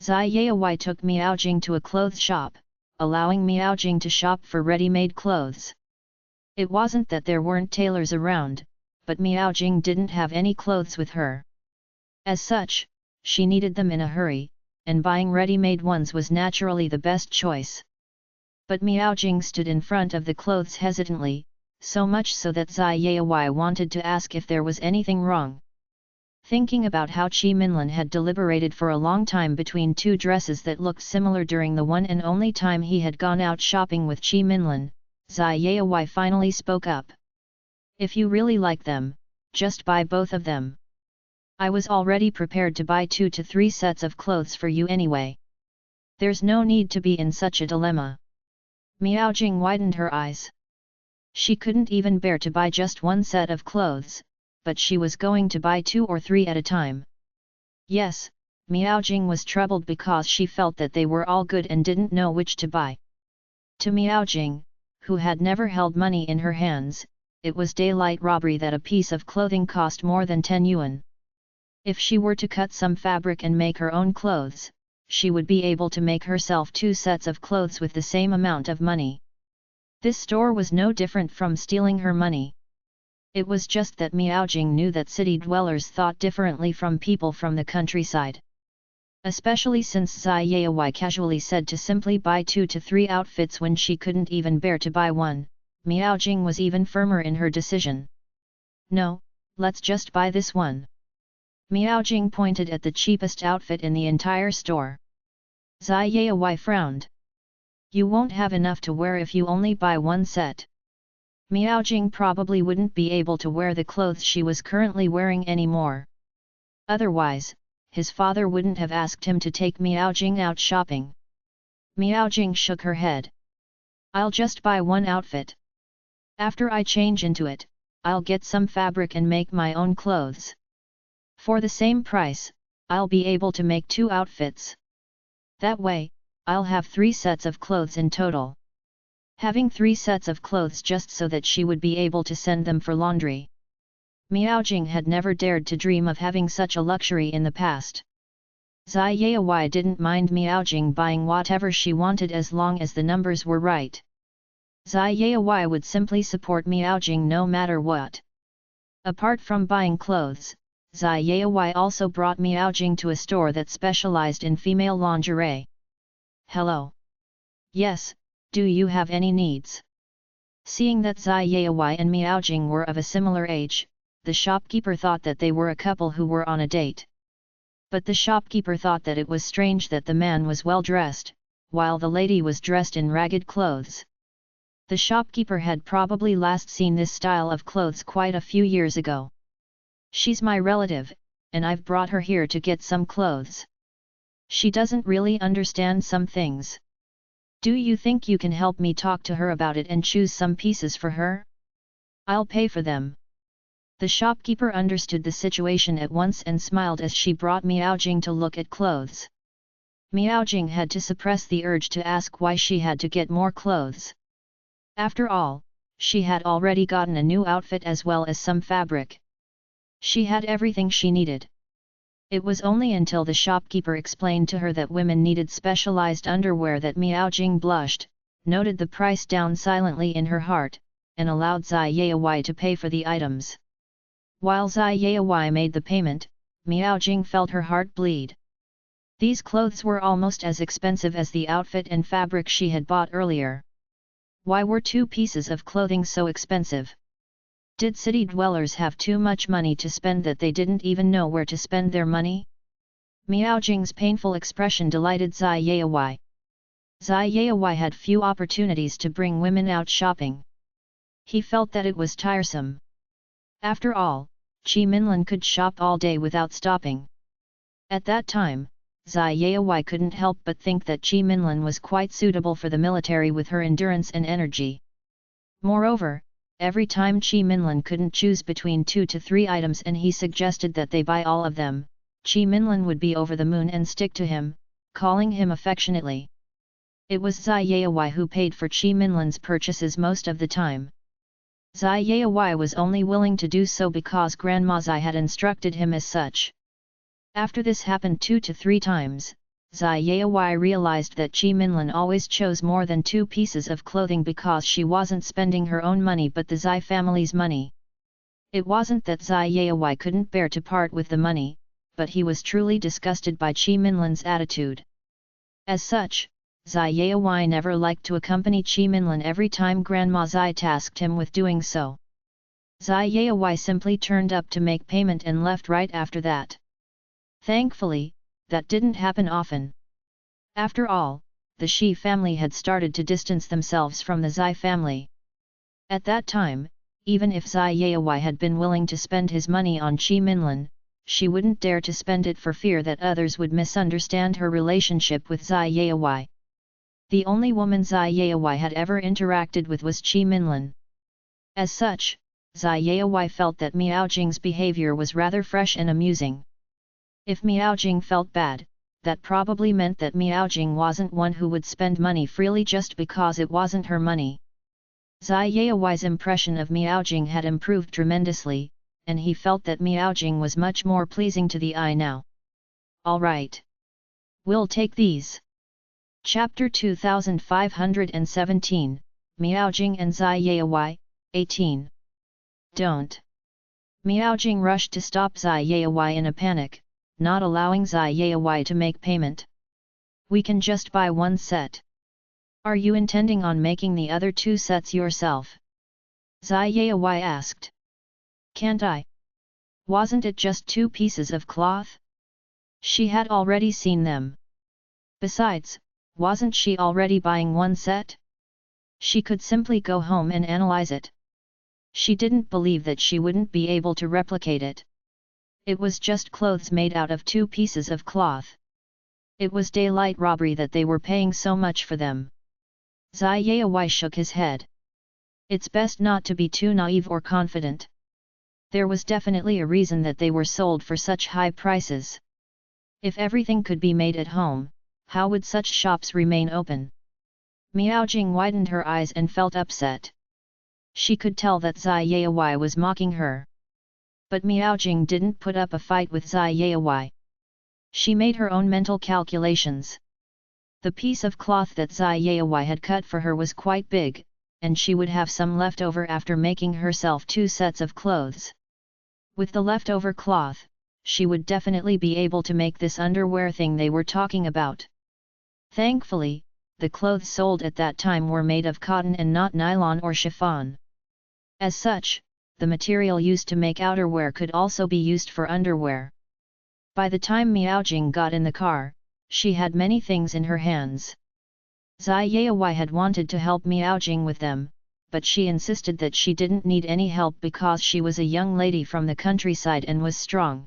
Zai Yaowai took Miaojing to a clothes shop, allowing Miaojing to shop for ready-made clothes. It wasn't that there weren't tailors around, but Miaojing didn't have any clothes with her. As such, she needed them in a hurry, and buying ready-made ones was naturally the best choice. But Miaojing stood in front of the clothes hesitantly, so much so that Zai Yaowai wanted to ask if there was anything wrong. Thinking about how Chi Minlin had deliberated for a long time between two dresses that looked similar during the one and only time he had gone out shopping with Chi Minlin, Zai Yaowai finally spoke up. If you really like them, just buy both of them. I was already prepared to buy 2 to 3 sets of clothes for you anyway. There's no need to be in such a dilemma. Miaojing widened her eyes. She couldn't even bear to buy just one set of clothes, but she was going to buy 2 or 3 at a time. Yes, Miaojing was troubled because she felt that they were all good and didn't know which to buy. To Miaojing, who had never held money in her hands, it was daylight robbery that a piece of clothing cost more than 10 yuan. If she were to cut some fabric and make her own clothes, she would be able to make herself 2 sets of clothes with the same amount of money. This store was no different from stealing her money. It was just that Miaojing knew that city dwellers thought differently from people from the countryside. Especially since Zai Yaowai casually said to simply buy 2 to 3 outfits when she couldn't even bear to buy one, Miaojing was even firmer in her decision. No, let's just buy this one. Miaojing pointed at the cheapest outfit in the entire store. Zai Yaowai frowned. You won't have enough to wear if you only buy one set. Miaojing probably wouldn't be able to wear the clothes she was currently wearing anymore. Otherwise, his father wouldn't have asked him to take Miaojing out shopping. Miaojing shook her head. I'll just buy one outfit. After I change into it, I'll get some fabric and make my own clothes. For the same price, I'll be able to make 2 outfits. That way, I'll have 3 sets of clothes in total. Having 3 sets of clothes just so that she would be able to send them for laundry. Miaojing had never dared to dream of having such a luxury in the past. Zai Yaowai didn't mind Miaojing buying whatever she wanted as long as the numbers were right. Zai Yaowai would simply support Miaojing no matter what. Apart from buying clothes, Zai Yaowai also brought Miaojing to a store that specialized in female lingerie. Hello. Yes, do you have any needs? Seeing that Zai Yaowai and Miaojing were of a similar age, the shopkeeper thought that they were a couple who were on a date. But the shopkeeper thought that it was strange that the man was well dressed, while the lady was dressed in ragged clothes. The shopkeeper had probably last seen this style of clothes quite a few years ago. She's my relative, and I've brought her here to get some clothes. She doesn't really understand some things. Do you think you can help me talk to her about it and choose some pieces for her? I'll pay for them. The shopkeeper understood the situation at once and smiled as she brought Miaojing to look at clothes. Miaojing had to suppress the urge to ask why she had to get more clothes. After all, she had already gotten a new outfit as well as some fabric. She had everything she needed. It was only until the shopkeeper explained to her that women needed specialized underwear that Miaojing blushed, noted the price down silently in her heart, and allowed Zai Yaowai to pay for the items. While Zai Yaowai made the payment, Miaojing felt her heart bleed. These clothes were almost as expensive as the outfit and fabric she had bought earlier. Why were 2 pieces of clothing so expensive? Did city dwellers have too much money to spend that they didn't even know where to spend their money? Miaojing's painful expression delighted Zai Yaowai. Zai Yaowai had few opportunities to bring women out shopping. He felt that it was tiresome. After all, Chi Minlan could shop all day without stopping. At that time, Zai Yaowai couldn't help but think that Chi Minlan was quite suitable for the military with her endurance and energy. Moreover, every time Chi Minlan couldn't choose between 2 to 3 items and he suggested that they buy all of them, Chi Minlan would be over the moon and stick to him, calling him affectionately. It was Zai Yaowai who paid for Chi Minlan's purchases most of the time. Zai Yaowai was only willing to do so because Grandma Zai had instructed him as such. After this happened 2 to 3 times, Zai Yaowai realized that Chi Minlan always chose more than 2 pieces of clothing because she wasn't spending her own money but the Zai family's money. It wasn't that Zai Yaowai couldn't bear to part with the money, but he was truly disgusted by Chi Minlan's attitude. As such, Zai Yaowai never liked to accompany Chi Minlan every time Grandma Zai tasked him with doing so. Zai Yaowai simply turned up to make payment and left right after that. Thankfully, that didn't happen often. After all, the Shi family had started to distance themselves from the Zai family. At that time, even if Zai Yaowai had been willing to spend his money on Chi Minlan, she wouldn't dare to spend it for fear that others would misunderstand her relationship with Zai Yaowai. The only woman Zai Yaowai had ever interacted with was Chi Minlan. As such, Zai Yaowai felt that Miaojing's behavior was rather fresh and amusing. If Miaojing felt bad, that probably meant that Miaojing wasn't one who would spend money freely just because it wasn't her money. Zai Yaowai's impression of Miaojing had improved tremendously, and he felt that Miaojing was much more pleasing to the eye now. Alright. We'll take these. Chapter 2517, Miaojing and Zai Yaowai, 18. Don't. Miaojing rushed to stop Zai Yaowai in a panic, not allowing Zai Yaowai to make payment. We can just buy one set. Are you intending on making the other 2 sets yourself? Zai Yaowai asked. Can't I? Wasn't it just 2 pieces of cloth? She had already seen them. Besides, wasn't she already buying one set? She could simply go home and analyze it. She didn't believe that she wouldn't be able to replicate it. It was just clothes made out of 2 pieces of cloth. It was daylight robbery that they were paying so much for them. Zai Yayawai shook his head. It's best not to be too naive or confident. There was definitely a reason that they were sold for such high prices. If everything could be made at home, how would such shops remain open? Miaojing widened her eyes and felt upset. She could tell that Zai Yayawai was mocking her. But Miaojing didn't put up a fight with Zai Yayawai. She made her own mental calculations. The piece of cloth that Zai Yayawai had cut for her was quite big, and she would have some left over after making herself 2 sets of clothes. With the leftover cloth, she would definitely be able to make this underwear thing they were talking about. Thankfully, the clothes sold at that time were made of cotton and not nylon or chiffon. As such, the material used to make outerwear could also be used for underwear. By the time Miaojing got in the car, she had many things in her hands. Zai Yayawai had wanted to help Miaojing with them, but she insisted that she didn't need any help because she was a young lady from the countryside and was strong.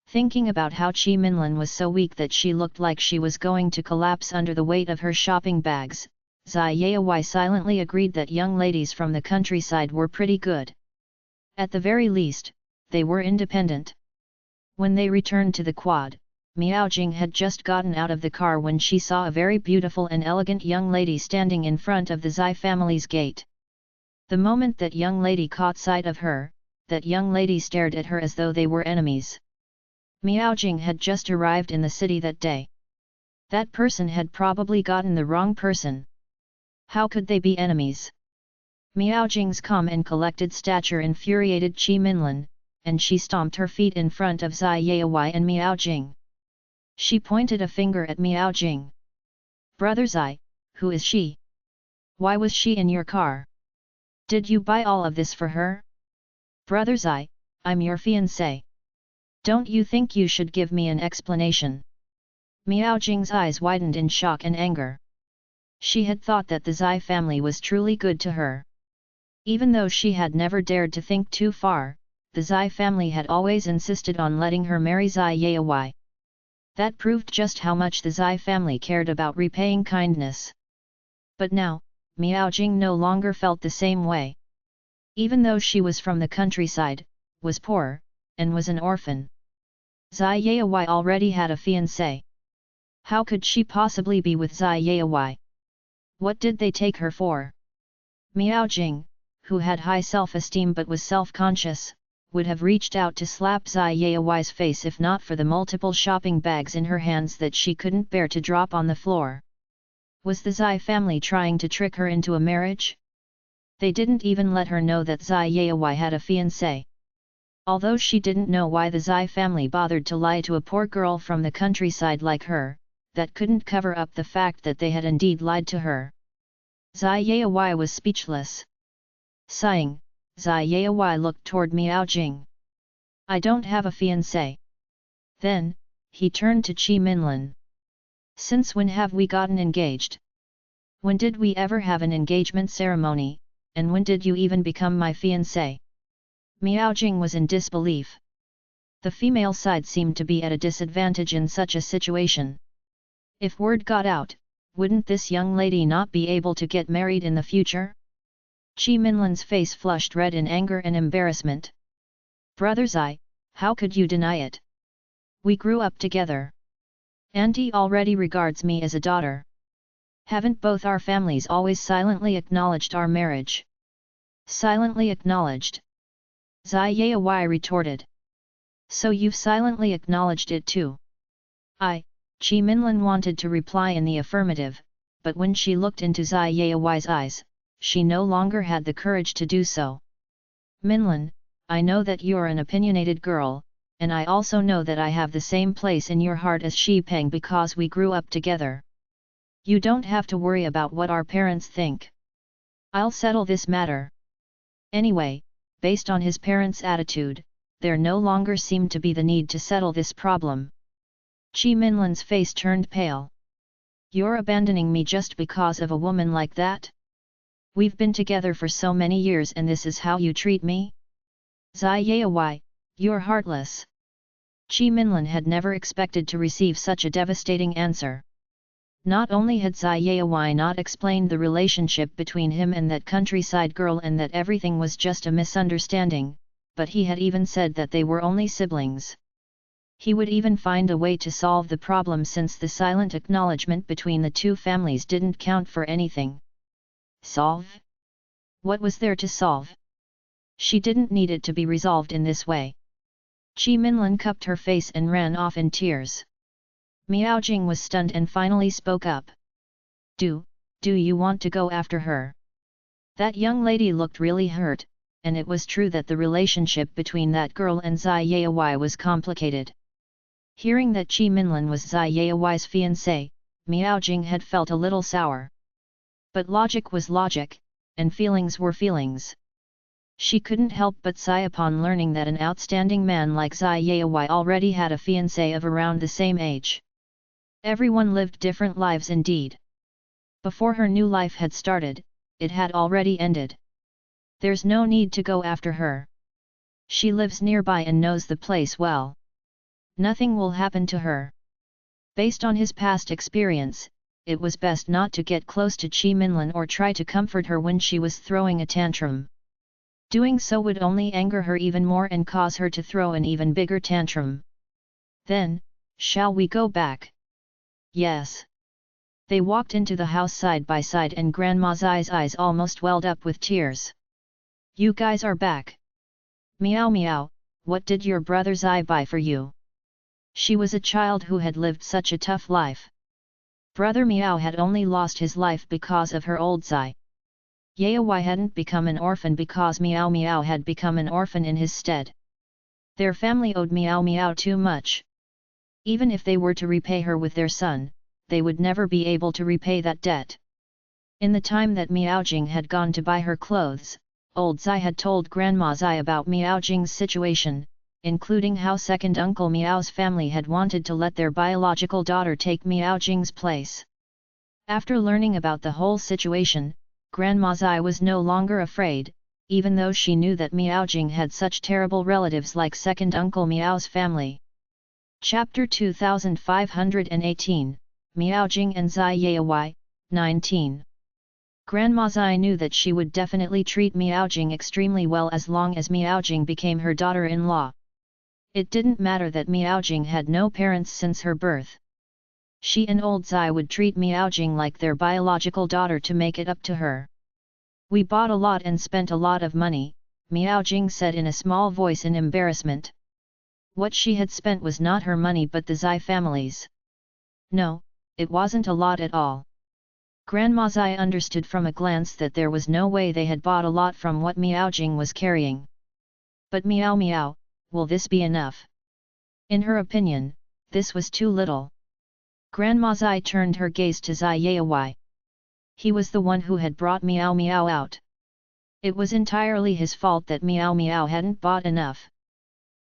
Thinking about how Qi Minlin was so weak that she looked like she was going to collapse under the weight of her shopping bags, Zai Yayawai silently agreed that young ladies from the countryside were pretty good. At the very least, they were independent. When they returned to the quad, Miaojing had just gotten out of the car when she saw a very beautiful and elegant young lady standing in front of the Zai family's gate. The moment that young lady caught sight of her, that young lady stared at her as though they were enemies. Miaojing had just arrived in the city that day. That person had probably gotten the wrong person. How could they be enemies? Miaojing's calm and collected stature infuriated Qi Minlin, and she stomped her feet in front of Zai Yayawai and Miaojing. She pointed a finger at Miaojing. "Brother Zai, who is she? Why was she in your car? Did you buy all of this for her? Brother Zai, I'm your fiancé. Don't you think you should give me an explanation?" Miaojing's eyes widened in shock and anger. She had thought that the Zai family was truly good to her. Even though she had never dared to think too far, the Zai family had always insisted on letting her marry Zai Yayawai. That proved just how much the Zai family cared about repaying kindness. But now, Miaojing no longer felt the same way. Even though she was from the countryside, was poor, and was an orphan. Zai Yayawai already had a fiancé. How could she possibly be with Zai Yayawai? What did they take her for? Miaojing, who had high self-esteem but was self-conscious, would have reached out to slap Zai Yayawai's face if not for the multiple shopping bags in her hands that she couldn't bear to drop on the floor. Was the Zai family trying to trick her into a marriage? They didn't even let her know that Zai Yayawai had a fiancé. Although she didn't know why the Zai family bothered to lie to a poor girl from the countryside like her, that couldn't cover up the fact that they had indeed lied to her. Zai Yayawai was speechless. Sighing, Zai Yayawai looked toward Miaojing. "I don't have a fiancé." Then, he turned to Qi Minlin. "Since when have we gotten engaged? When did we ever have an engagement ceremony, and when did you even become my fiancé?" Miaojing was in disbelief. The female side seemed to be at a disadvantage in such a situation. If word got out, wouldn't this young lady not be able to get married in the future? Qi Minlin's face flushed red in anger and embarrassment. "Brother Zai, how could you deny it? We grew up together. Auntie already regards me as a daughter. Haven't both our families always silently acknowledged our marriage?" "Silently acknowledged?" Zai Yayawai retorted. "So you've silently acknowledged it too?" Qi Minlin wanted to reply in the affirmative, but when she looked into Zai Yayawai's eyes, she no longer had the courage to do so. "Minlin, I know that you're an opinionated girl, and I also know that I have the same place in your heart as Shi Peng because we grew up together. You don't have to worry about what our parents think. I'll settle this matter." Anyway, based on his parents' attitude, there no longer seemed to be the need to settle this problem. Qi Minlin's face turned pale. "You're abandoning me just because of a woman like that? We've been together for so many years and this is how you treat me? Zai Yawai, you're heartless. Qi Minlin had never expected to receive such a devastating answer. Not only had Zai Yawai not explained the relationship between him and that countryside girl and that everything was just a misunderstanding, but he had even said that they were only siblings. He would even find a way to solve the problem since the silent acknowledgement between the two families didn't count for anything. Solve? What was there to solve? She didn't need it to be resolved in this way. Qi Minlin cupped her face and ran off in tears. Miao Jing was stunned and finally spoke up. Do you want to go after her? That young lady looked really hurt, and it was true that the relationship between that girl and Zai Yawai was complicated. Hearing that Qi Minlin was Zai Yawai's fiancé, Miao Jing had felt a little sour. But logic was logic, and feelings were feelings. She couldn't help but sigh upon learning that an outstanding man like Zai Yawai already had a fiancé of around the same age. Everyone lived different lives indeed. Before her new life had started, it had already ended. There's no need to go after her. She lives nearby and knows the place well. Nothing will happen to her. Based on his past experience, it was best not to get close to Qi Minlin or try to comfort her when she was throwing a tantrum. Doing so would only anger her even more and cause her to throw an even bigger tantrum. Then, shall we go back? Yes. They walked into the house side by side and Grandma Zai's eyes almost welled up with tears. You guys are back. Meow meow, what did your brother Zai buy for you? She was a child who had lived such a tough life. Brother Meow had only lost his life because of her old Zai. Yawai hadn't become an orphan because Meow Meow had become an orphan in his stead. Their family owed Meow Meow too much. Even if they were to repay her with their son, they would never be able to repay that debt. In the time that Miao Jing had gone to buy her clothes, old Zai had told Grandma Zai about Miao Jing's situation, including how second Uncle Miao's family had wanted to let their biological daughter take Miao Jing's place. After learning about the whole situation, Grandma Zai was no longer afraid, even though she knew that Miao Jing had such terrible relatives like second Uncle Miao's family. Chapter 2518, Miao Jing and Zai Yawai, 19. Grandma Zai knew that she would definitely treat Miao Jing extremely well as long as Miao Jing became her daughter-in-law. It didn't matter that Miao Jing had no parents since her birth. She and old Zai would treat Miao Jing like their biological daughter to make it up to her. We bought a lot and spent a lot of money, Miao Jing said in a small voice in embarrassment. What she had spent was not her money but the Zai family's. No, it wasn't a lot at all. Grandma Zai understood from a glance that there was no way they had bought a lot from what Miao Jing was carrying. But Miao Miao, will this be enough? In her opinion, this was too little. Grandma Zai turned her gaze to Zai Yawai. He was the one who had brought Miao Miao out. It was entirely his fault that Miao Miao hadn't bought enough.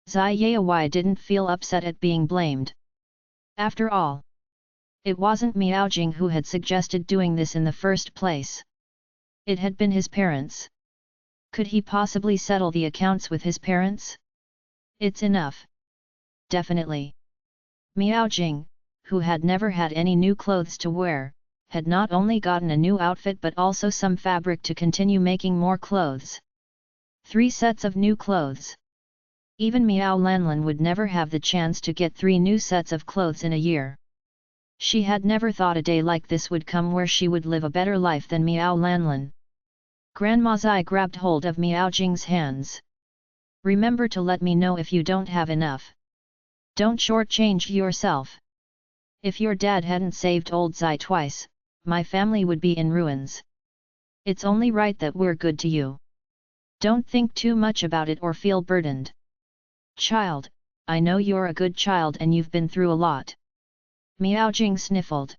Zai Yawai didn't feel upset at being blamed. After all, it wasn't Miao Jing who had suggested doing this in the first place. It had been his parents. Could he possibly settle the accounts with his parents? It's enough. Definitely. Miao Jing, who had never had any new clothes to wear, had not only gotten a new outfit but also some fabric to continue making more clothes. 3 sets of new clothes. Even Miao Lanlin would never have the chance to get 3 new sets of clothes in a year. She had never thought a day like this would come where she would live a better life than Miao Lanlin. Grandma Zai grabbed hold of Miao Jing's hands. Remember to let me know if you don't have enough. Don't shortchange yourself. If your dad hadn't saved old Zai twice, my family would be in ruins. It's only right that we're good to you. Don't think too much about it or feel burdened. Child, I know you're a good child and you've been through a lot. Miao Jing sniffled.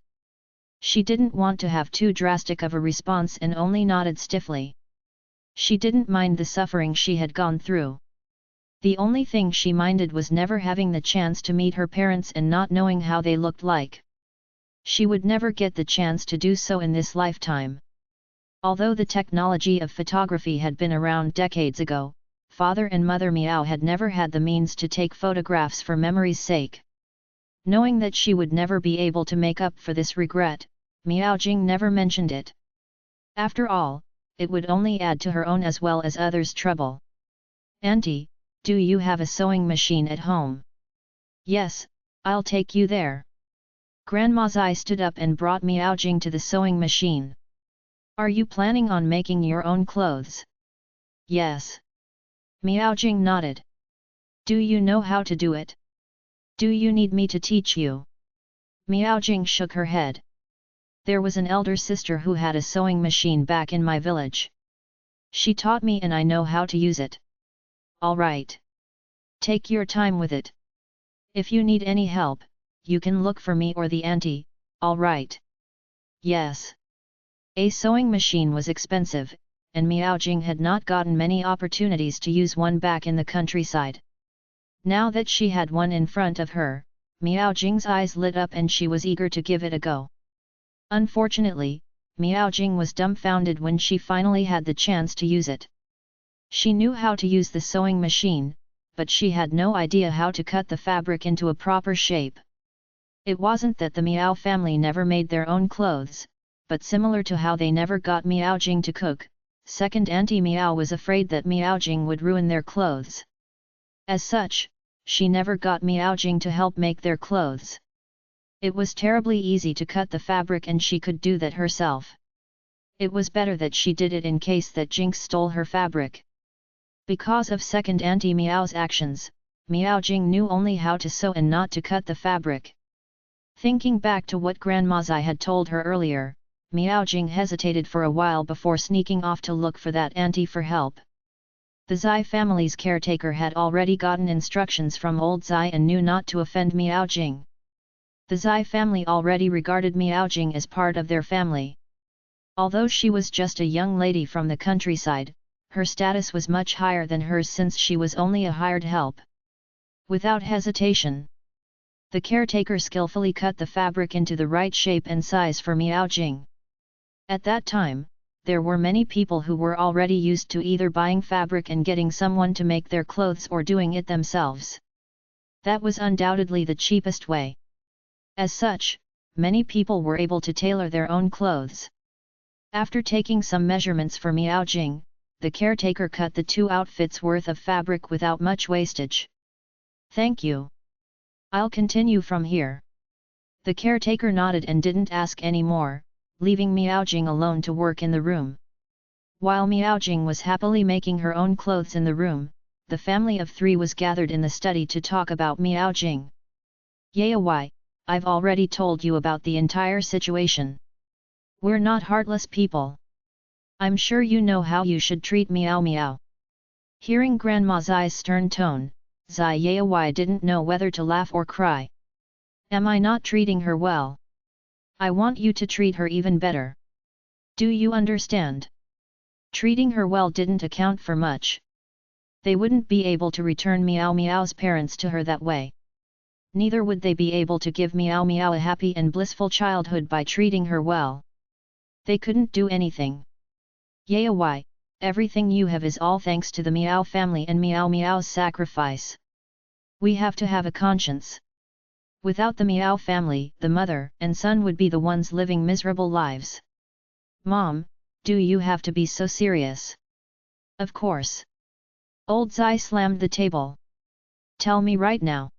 She didn't want to have too drastic of a response and only nodded stiffly. She didn't mind the suffering she had gone through. The only thing she minded was never having the chance to meet her parents and not knowing how they looked like. She would never get the chance to do so in this lifetime. Although the technology of photography had been around decades ago, Father and Mother Miao had never had the means to take photographs for memory's sake. Knowing that she would never be able to make up for this regret, Miao Jing never mentioned it. After all, it would only add to her own as well as others' trouble. "Auntie, do you have a sewing machine at home?" "Yes, I'll take you there." Grandma Zai stood up and brought Miao Jing to the sewing machine. "Are you planning on making your own clothes?" "Yes." Miao Jing nodded. "Do you know how to do it? Do you need me to teach you?" Miao Jing shook her head. "There was an elder sister who had a sewing machine back in my village. She taught me and I know how to use it." "All right. Take your time with it. If you need any help, you can look for me or the auntie, all right?" "Yes." A sewing machine was expensive, and Miao Jing had not gotten many opportunities to use one back in the countryside. Now that she had one in front of her, Miao Jing's eyes lit up and she was eager to give it a go. Unfortunately, Miao Jing was dumbfounded when she finally had the chance to use it. She knew how to use the sewing machine, but she had no idea how to cut the fabric into a proper shape. It wasn't that the Miao family never made their own clothes, but similar to how they never got Miao Jing to cook, second Auntie Miao was afraid that Miao Jing would ruin their clothes. As such, she never got Miao Jing to help make their clothes. It was terribly easy to cut the fabric and she could do that herself. It was better that she did it in case that Jinx stole her fabric. Because of second Auntie Miao's actions, Miao Jing knew only how to sew and not to cut the fabric. Thinking back to what Grandma Zai had told her earlier, Miao Jing hesitated for a while before sneaking off to look for that auntie for help. The Zai family's caretaker had already gotten instructions from old Zai and knew not to offend Miao Jing. The Zai family already regarded Miao Jing as part of their family. Although she was just a young lady from the countryside, her status was much higher than hers since she was only a hired help. Without hesitation, the caretaker skillfully cut the fabric into the right shape and size for Miao Jing. At that time, there were many people who were already used to either buying fabric and getting someone to make their clothes or doing it themselves. That was undoubtedly the cheapest way. As such, many people were able to tailor their own clothes. After taking some measurements for Miao Jing, the caretaker cut the 2 outfits worth of fabric without much wastage. "Thank you. I'll continue from here." The caretaker nodded and didn't ask any more, leaving Miao Jing alone to work in the room. While Miao Jing was happily making her own clothes in the room, the family of 3 was gathered in the study to talk about Miao Jing. "Yaya, I've already told you about the entire situation. We're not heartless people. I'm sure you know how you should treat Miao Miao." Hearing Grandma Zai's stern tone, Zai Yaya didn't know whether to laugh or cry. "Am I not treating her well? I want you to treat her even better. Do you understand? Treating her well didn't account for much. They wouldn't be able to return Miao Miao's parents to her that way. Neither would they be able to give Miao Miao a happy and blissful childhood by treating her well. They couldn't do anything. Yaya, everything you have is all thanks to the Miao family and Miao Miao's sacrifice. We have to have a conscience. Without the Miao family, the mother and son would be the ones living miserable lives." "Mom, do you have to be so serious?" "Of course." Old Zai slammed the table. "Tell me right now.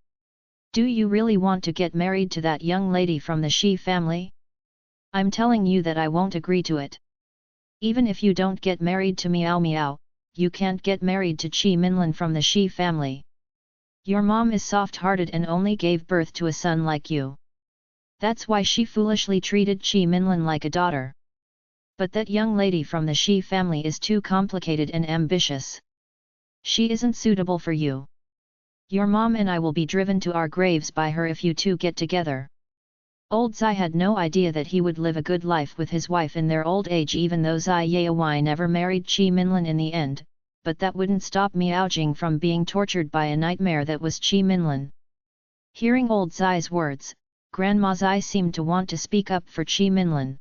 Do you really want to get married to that young lady from the Shi family? I'm telling you that I won't agree to it. Even if you don't get married to Miao Miao, you can't get married to Qi Minlin from the Shi family. Your mom is soft-hearted and only gave birth to a son like you. That's why she foolishly treated Qi Minlin like a daughter. But that young lady from the Shi family is too complicated and ambitious. She isn't suitable for you. Your mom and I will be driven to our graves by her if you two get together." Old Zai had no idea that he would live a good life with his wife in their old age, even though Zai Yaya never married Qi Minlin in the end, but that wouldn't stop Miao Jing from being tortured by a nightmare that was Qi Minlin. Hearing old Zai's words, Grandma Zai seemed to want to speak up for Qi Minlin.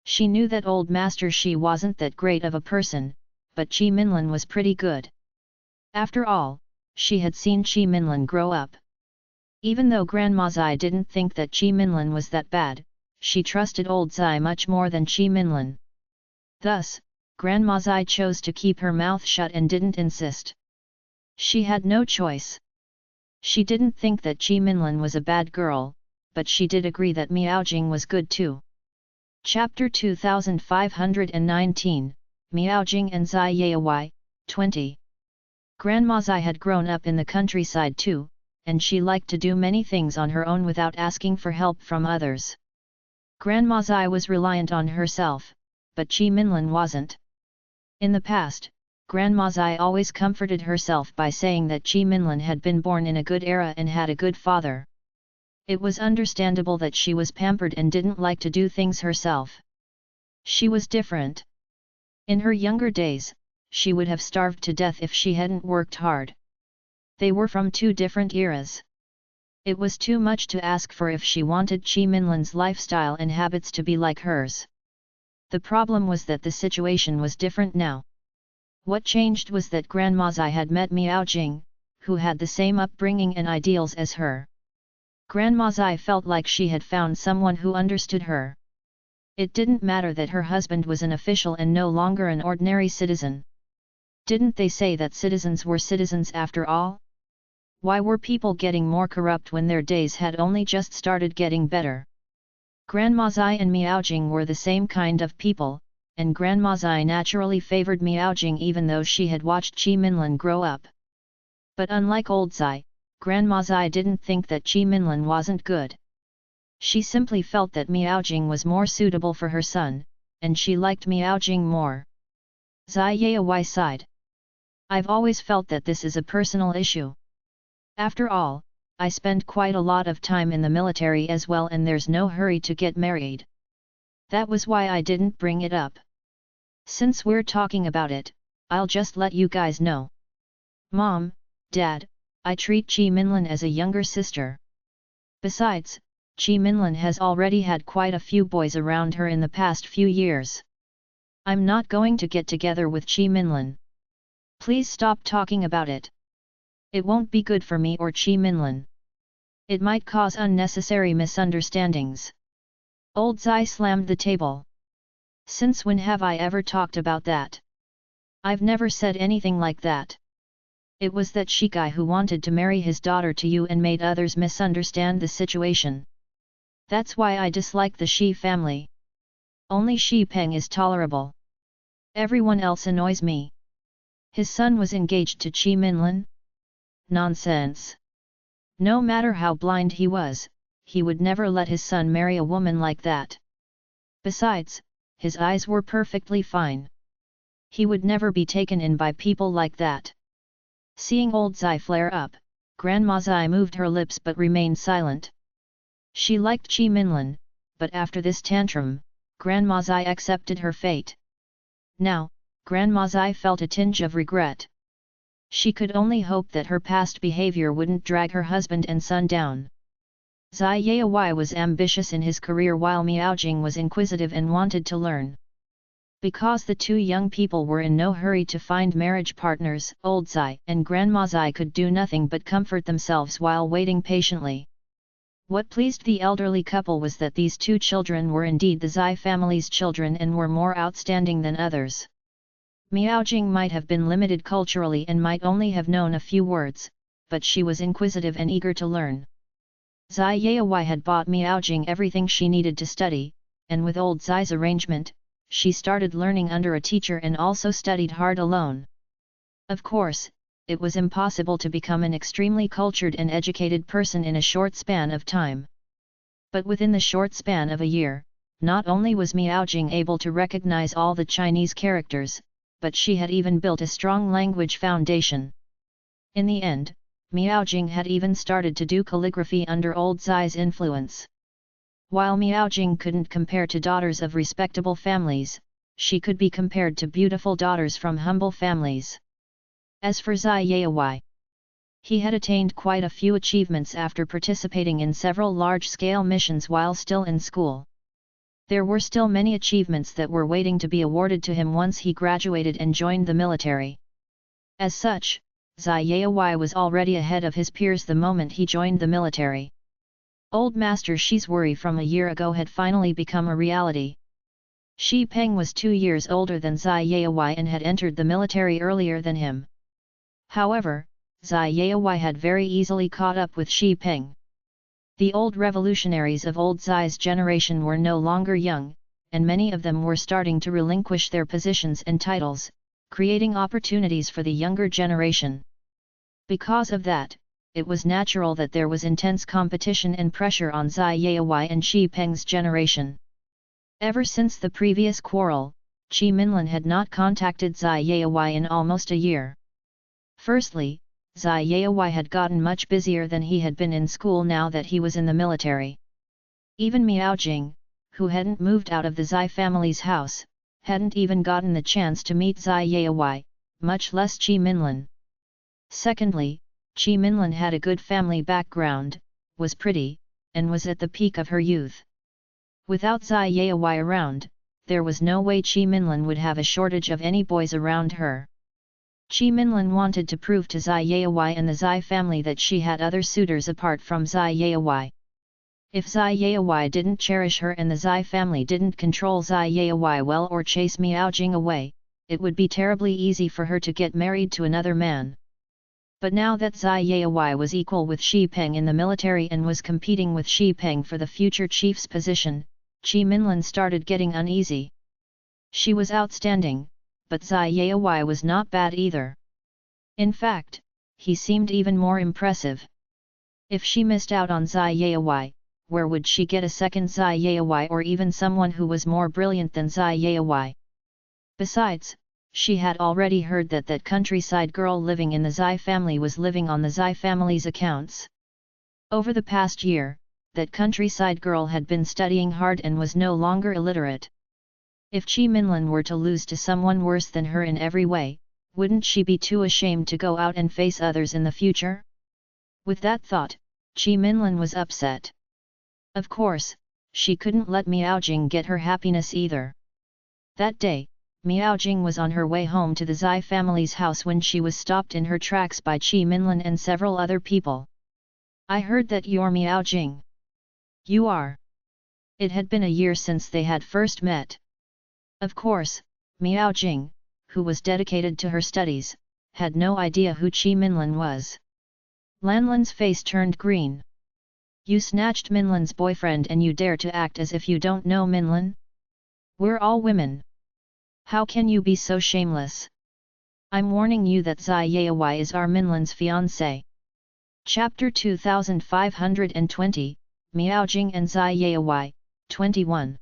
She knew that old master Shi wasn't that great of a person, but Qi Minlin was pretty good. After all, she had seen Qi Minlin grow up. Even though Grandma Zai didn't think that Qi Minlin was that bad, she trusted old Zai much more than Qi Minlin. Thus, Grandma Zai chose to keep her mouth shut and didn't insist. She had no choice. She didn't think that Qi Minlin was a bad girl, but she did agree that Miaojing was good too. Chapter 2519, Miaojing and Zai Yai, 20. Grandma Zai had grown up in the countryside too, and she liked to do many things on her own without asking for help from others. Grandma Zai was reliant on herself, but Qi Minlin wasn't. In the past, Grandma Zai always comforted herself by saying that Qi Minlin had been born in a good era and had a good father. It was understandable that she was pampered and didn't like to do things herself. She was different. In her younger days, she would have starved to death if she hadn't worked hard. They were from two different eras. It was too much to ask for if she wanted Qi Minlin's lifestyle and habits to be like hers. The problem was that the situation was different now. What changed was that Grandma Zai had met Miaojing, who had the same upbringing and ideals as her. Grandma Zai felt like she had found someone who understood her. It didn't matter that her husband was an official and no longer an ordinary citizen. Didn't they say that citizens were citizens after all? Why were people getting more corrupt when their days had only just started getting better? Grandma Zai and Miaojing were the same kind of people, and Grandma Zai naturally favored Miaojing even though she had watched Qi Minlin grow up. But unlike old Zai, Grandma Zai didn't think that Qi Minlin wasn't good. She simply felt that Miaojing was more suitable for her son, and she liked Miaojing more. Zai Yai sighed. I've always felt that this is a personal issue. After all, I spend quite a lot of time in the military as well and there's no hurry to get married. That was why I didn't bring it up. Since we're talking about it, I'll just let you guys know. Mom, Dad, I treat Qi Minlin as a younger sister. Besides, Qi Minlin has already had quite a few boys around her in the past few years. I'm not going to get together with Qi Minlin. Please stop talking about it. It won't be good for me or Qi Minlin. It might cause unnecessary misunderstandings. Old Zai slammed the table. Since when have I ever talked about that? I've never said anything like that. It was that Shi guy who wanted to marry his daughter to you and made others misunderstand the situation. That's why I dislike the Shi family. Only Shi Peng is tolerable. Everyone else annoys me. His son was engaged to Qi Minlin? Nonsense. No matter how blind he was, he would never let his son marry a woman like that. Besides, his eyes were perfectly fine. He would never be taken in by people like that. Seeing old Zai flare up, Grandma Zai moved her lips but remained silent. She liked Qi Minlin, but after this tantrum, Grandma Zai accepted her fate. Now, Grandma Zai felt a tinge of regret. She could only hope that her past behavior wouldn't drag her husband and son down. Zai Yai was ambitious in his career while Miaojing was inquisitive and wanted to learn. Because the two young people were in no hurry to find marriage partners, old Zai and Grandma Zai could do nothing but comfort themselves while waiting patiently. What pleased the elderly couple was that these two children were indeed the Zai family's children and were more outstanding than others. Miaojing might have been limited culturally and might only have known a few words, but she was inquisitive and eager to learn. Zai Yai had bought Miaojing everything she needed to study, and with old Zai's arrangement, she started learning under a teacher and also studied hard alone. Of course, it was impossible to become an extremely cultured and educated person in a short span of time. But within the short span of a year, not only was Miaojing able to recognize all the Chinese characters, but she had even built a strong language foundation. In the end, Miaojing had even started to do calligraphy under old Zai's influence. While Miaojing couldn't compare to daughters of respectable families, she could be compared to beautiful daughters from humble families. As for Zai Yai, he had attained quite a few achievements after participating in several large-scale missions while still in school. There were still many achievements that were waiting to be awarded to him once he graduated and joined the military. As such, Zai Yai was already ahead of his peers the moment he joined the military. Old Master Shi's worry from a year ago had finally become a reality. Shi Peng was 2 years older than Zai Yai and had entered the military earlier than him. However, Zai Yai had very easily caught up with Shi Peng. The old revolutionaries of old Zai's generation were no longer young, and many of them were starting to relinquish their positions and titles, creating opportunities for the younger generation. Because of that, it was natural that there was intense competition and pressure on Zai Yai and Shi Peng's generation. Ever since the previous quarrel, Qi Minlin had not contacted Zai Yai in almost a year. Firstly, Zai Yai had gotten much busier than he had been in school now that he was in the military. Even Miao Jing, who hadn't moved out of the Zai family's house, hadn't even gotten the chance to meet Zai Yai, much less Qi Minlin. Secondly, Qi Minlin had a good family background, was pretty, and was at the peak of her youth. Without Zai Yai around, there was no way Qi Minlin would have a shortage of any boys around her. Qi Minlin wanted to prove to Zai Yai and the Zai family that she had other suitors apart from Zai Yai. If Zai Yai didn't cherish her and the Zai family didn't control Zai Yai well or chase Miao Jing away, it would be terribly easy for her to get married to another man. But now that Zai Yai was equal with Shi Peng in the military and was competing with Shi Peng for the future chief's position, Qi Minlin started getting uneasy. She was outstanding, but Zai Yai was not bad either. In fact, he seemed even more impressive. If she missed out on Zai Yai, where would she get a second Zai Yai or even someone who was more brilliant than Zai Yai? Besides, she had already heard that that countryside girl living in the Zai family was living on the Zai family's accounts. Over the past year, that countryside girl had been studying hard and was no longer illiterate. If Qi Minlin were to lose to someone worse than her in every way, wouldn't she be too ashamed to go out and face others in the future? With that thought, Qi Minlin was upset. Of course, she couldn't let Miao Jing get her happiness either. That day, Miao Jing was on her way home to the Zai family's house when she was stopped in her tracks by Qi Minlin and several other people. "I heard that you're Miao Jing." "You are." It had been a year since they had first met. Of course, Miao Jing, who was dedicated to her studies, had no idea who Qi Minlin was. Lanlin's face turned green. "You snatched Minlin's boyfriend and you dare to act as if you don't know Minlin? We're all women. How can you be so shameless? I'm warning you that Zai Yai is our Minlin's fiancé." Chapter 2520, Miao Jing and Zai Yai, 21.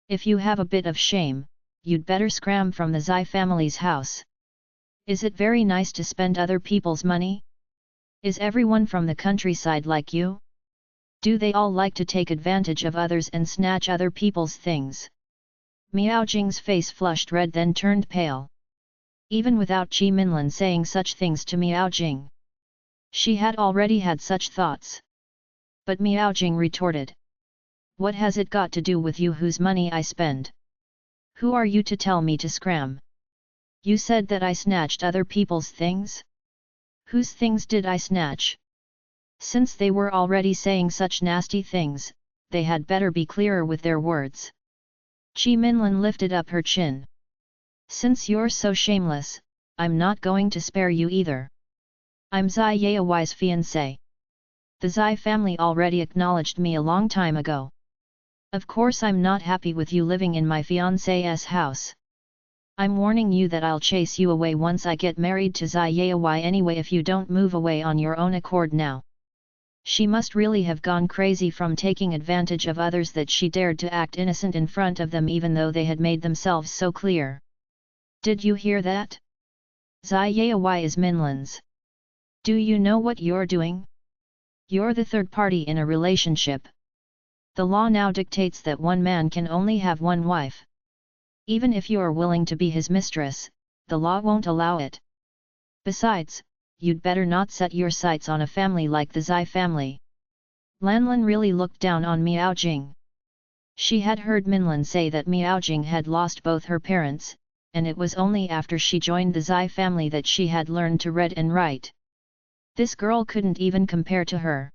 If you have a bit of shame, you'd better scram from the Zai family's house. Is it very nice to spend other people's money? Is everyone from the countryside like you? Do they all like to take advantage of others and snatch other people's things? Miao Jing's face flushed red then turned pale. Even without Qi Minlin saying such things to Miao Jing, she had already had such thoughts. But Miao Jing retorted. "What has it got to do with you whose money I spend? Who are you to tell me to scram? You said that I snatched other people's things? Whose things did I snatch?" Since they were already saying such nasty things, they had better be clearer with their words. Qi Minlin lifted up her chin. "Since you're so shameless, I'm not going to spare you either. I'm Zai Yai's fiancé. The Zai family already acknowledged me a long time ago. Of course I'm not happy with you living in my fiancé's house. I'm warning you that I'll chase you away once I get married to Zai Yai anyway if you don't move away on your own accord now." She must really have gone crazy from taking advantage of others that she dared to act innocent in front of them even though they had made themselves so clear. "Did you hear that? Zai Yai is Minlin's. Do you know what you're doing? You're the third party in a relationship. The law now dictates that one man can only have one wife. Even if you're willing to be his mistress, the law won't allow it. Besides, you'd better not set your sights on a family like the Zai family." Lanlin really looked down on Miao Jing. She had heard Minlin say that Miaojing had lost both her parents, and it was only after she joined the Zai family that she had learned to read and write. This girl couldn't even compare to her.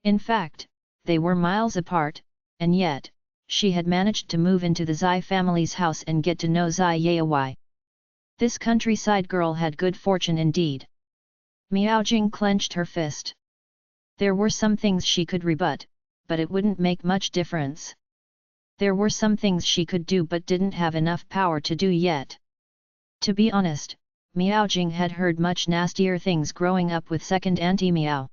In fact, they were miles apart, and yet, she had managed to move into the Zai family's house and get to know Zai Yaowai. This countryside girl had good fortune indeed. Miaojing clenched her fist. There were some things she could rebut, but it wouldn't make much difference. There were some things she could do but didn't have enough power to do yet. To be honest, Miaojing had heard much nastier things growing up with second Auntie Miao.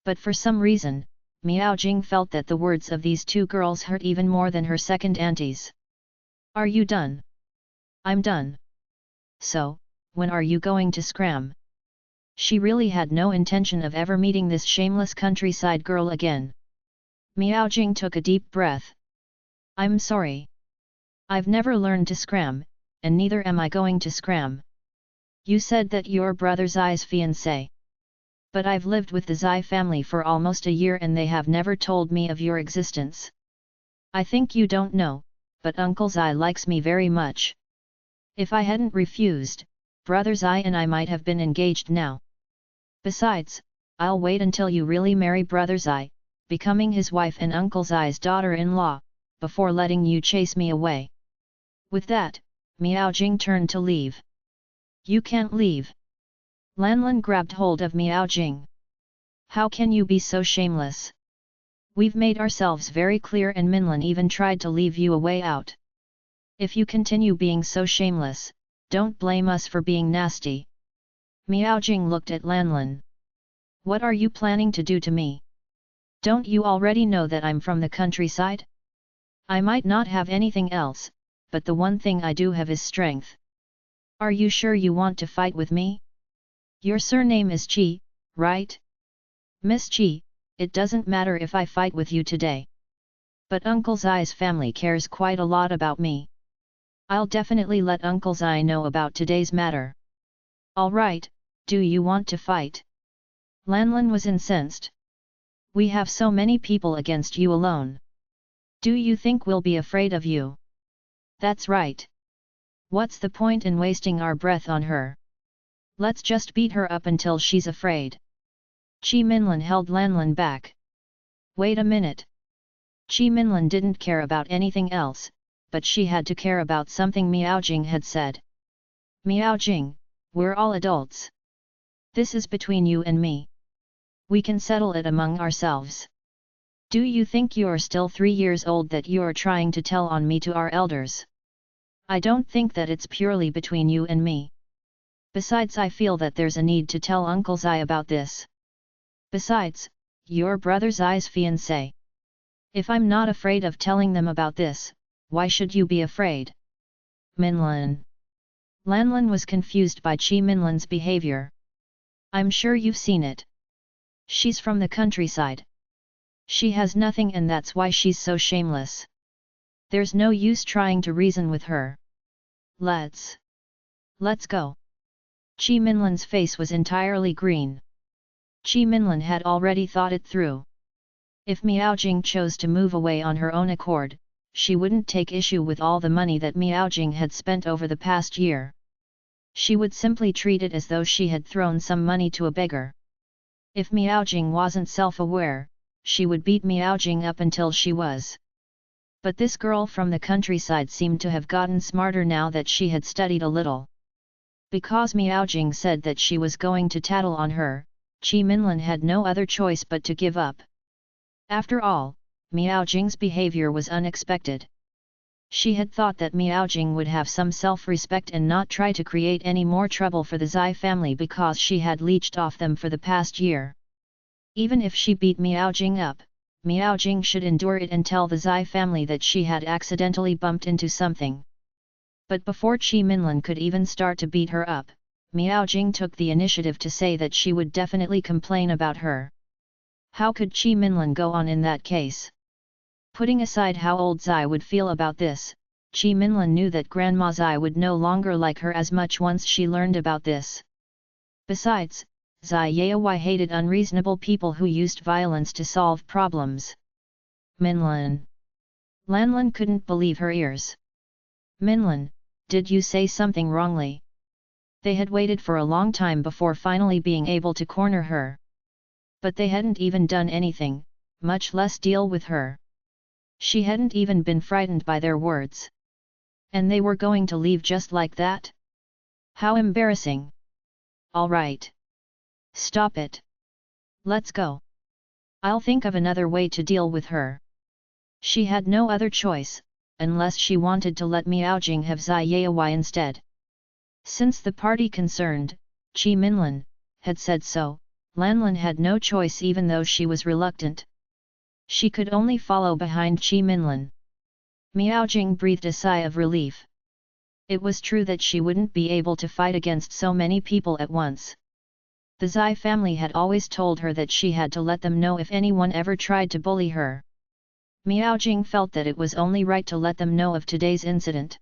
But for some reason, Miaojing felt that the words of these two girls hurt even more than her second aunties. Are you done? I'm done. So, when are you going to scram? She really had no intention of ever meeting this shameless countryside girl again. Miaojing took a deep breath. I'm sorry. I've never learned to scram, and neither am I going to scram. You said that you're brother Zai's fiancé. But I've lived with the Zai family for almost a year and they have never told me of your existence. I think you don't know, but Uncle Zai likes me very much. If I hadn't refused, brother Zai and I might have been engaged now. Besides, I'll wait until you really marry brother Zai, becoming his wife and Uncle Zai's daughter-in-law, before letting you chase me away. With that, Miaojing turned to leave. You can't leave. Lanlin grabbed hold of Miaojing. How can you be so shameless? We've made ourselves very clear and Minlin even tried to leave you a way out. If you continue being so shameless, don't blame us for being nasty. Miaojing looked at Lanlin. What are you planning to do to me? Don't you already know that I'm from the countryside? I might not have anything else, but the one thing I do have is strength. Are you sure you want to fight with me? Your surname is Qi, right? Miss Qi, it doesn't matter if I fight with you today. But Uncle Zai's family cares quite a lot about me. I'll definitely let Uncle Zai know about today's matter. Alright, do you want to fight? Lanlin was incensed. We have so many people against you alone. Do you think we'll be afraid of you? That's right. What's the point in wasting our breath on her? Let's just beat her up until she's afraid. Qi Minlin held Lanlin back. Wait a minute. Qi Minlin didn't care about anything else, but she had to care about something Miaojing had said. Miaojing, we're all adults. This is between you and me. We can settle it among ourselves. Do you think you're still 3 years old that you're trying to tell on me to our elders? I don't think that it's purely between you and me. Besides, I feel that there's a need to tell Uncle Zai about this. Besides, you're brother Zai's fiancé. If I'm not afraid of telling them about this, why should you be afraid? Minlin. Lanlin was confused by Qi Minlin's behavior. I'm sure you've seen it. She's from the countryside. She has nothing and that's why she's so shameless. There's no use trying to reason with her. Let's go. Qi Minlin's face was entirely green. Qi Minlin had already thought it through. If Miaojing chose to move away on her own accord, she wouldn't take issue with all the money that Miaojing had spent over the past year. She would simply treat it as though she had thrown some money to a beggar. If Miaojing wasn't self-aware, she would beat Miaojing up until she was. But this girl from the countryside seemed to have gotten smarter now that she had studied a little. Because Miaojing said that she was going to tattle on her, Qi Minlin had no other choice but to give up. After all, Miaojing's behavior was unexpected. She had thought that Miaojing would have some self-respect and not try to create any more trouble for the Zai family because she had leeched off them for the past year. Even if she beat Miaojing up, Miaojing should endure it and tell the Zai family that she had accidentally bumped into something. But before Qi Minlin could even start to beat her up, Miaojing took the initiative to say that she would definitely complain about her. How could Qi Minlin go on in that case? Putting aside how old Zai would feel about this, Qi Minlin knew that Grandma Zai would no longer like her as much once she learned about this. Besides, Zai Yaowai hated unreasonable people who used violence to solve problems. Minlin. Lanlin couldn't believe her ears. Minlin, did you say something wrongly? They had waited for a long time before finally being able to corner her. But they hadn't even done anything, much less deal with her. She hadn't even been frightened by their words. And they were going to leave just like that? How embarrassing. All right. Stop it. Let's go. I'll think of another way to deal with her. She had no other choice, unless she wanted to let Miaojing have Ziyawai instead. Since the party concerned, Chi Minlin, had said so, Lanlin had no choice even though she was reluctant. She could only follow behind Chi Minlin. Miaojing breathed a sigh of relief. It was true that she wouldn't be able to fight against so many people at once. The Zai family had always told her that she had to let them know if anyone ever tried to bully her. Miaojing felt that it was only right to let them know of today's incident.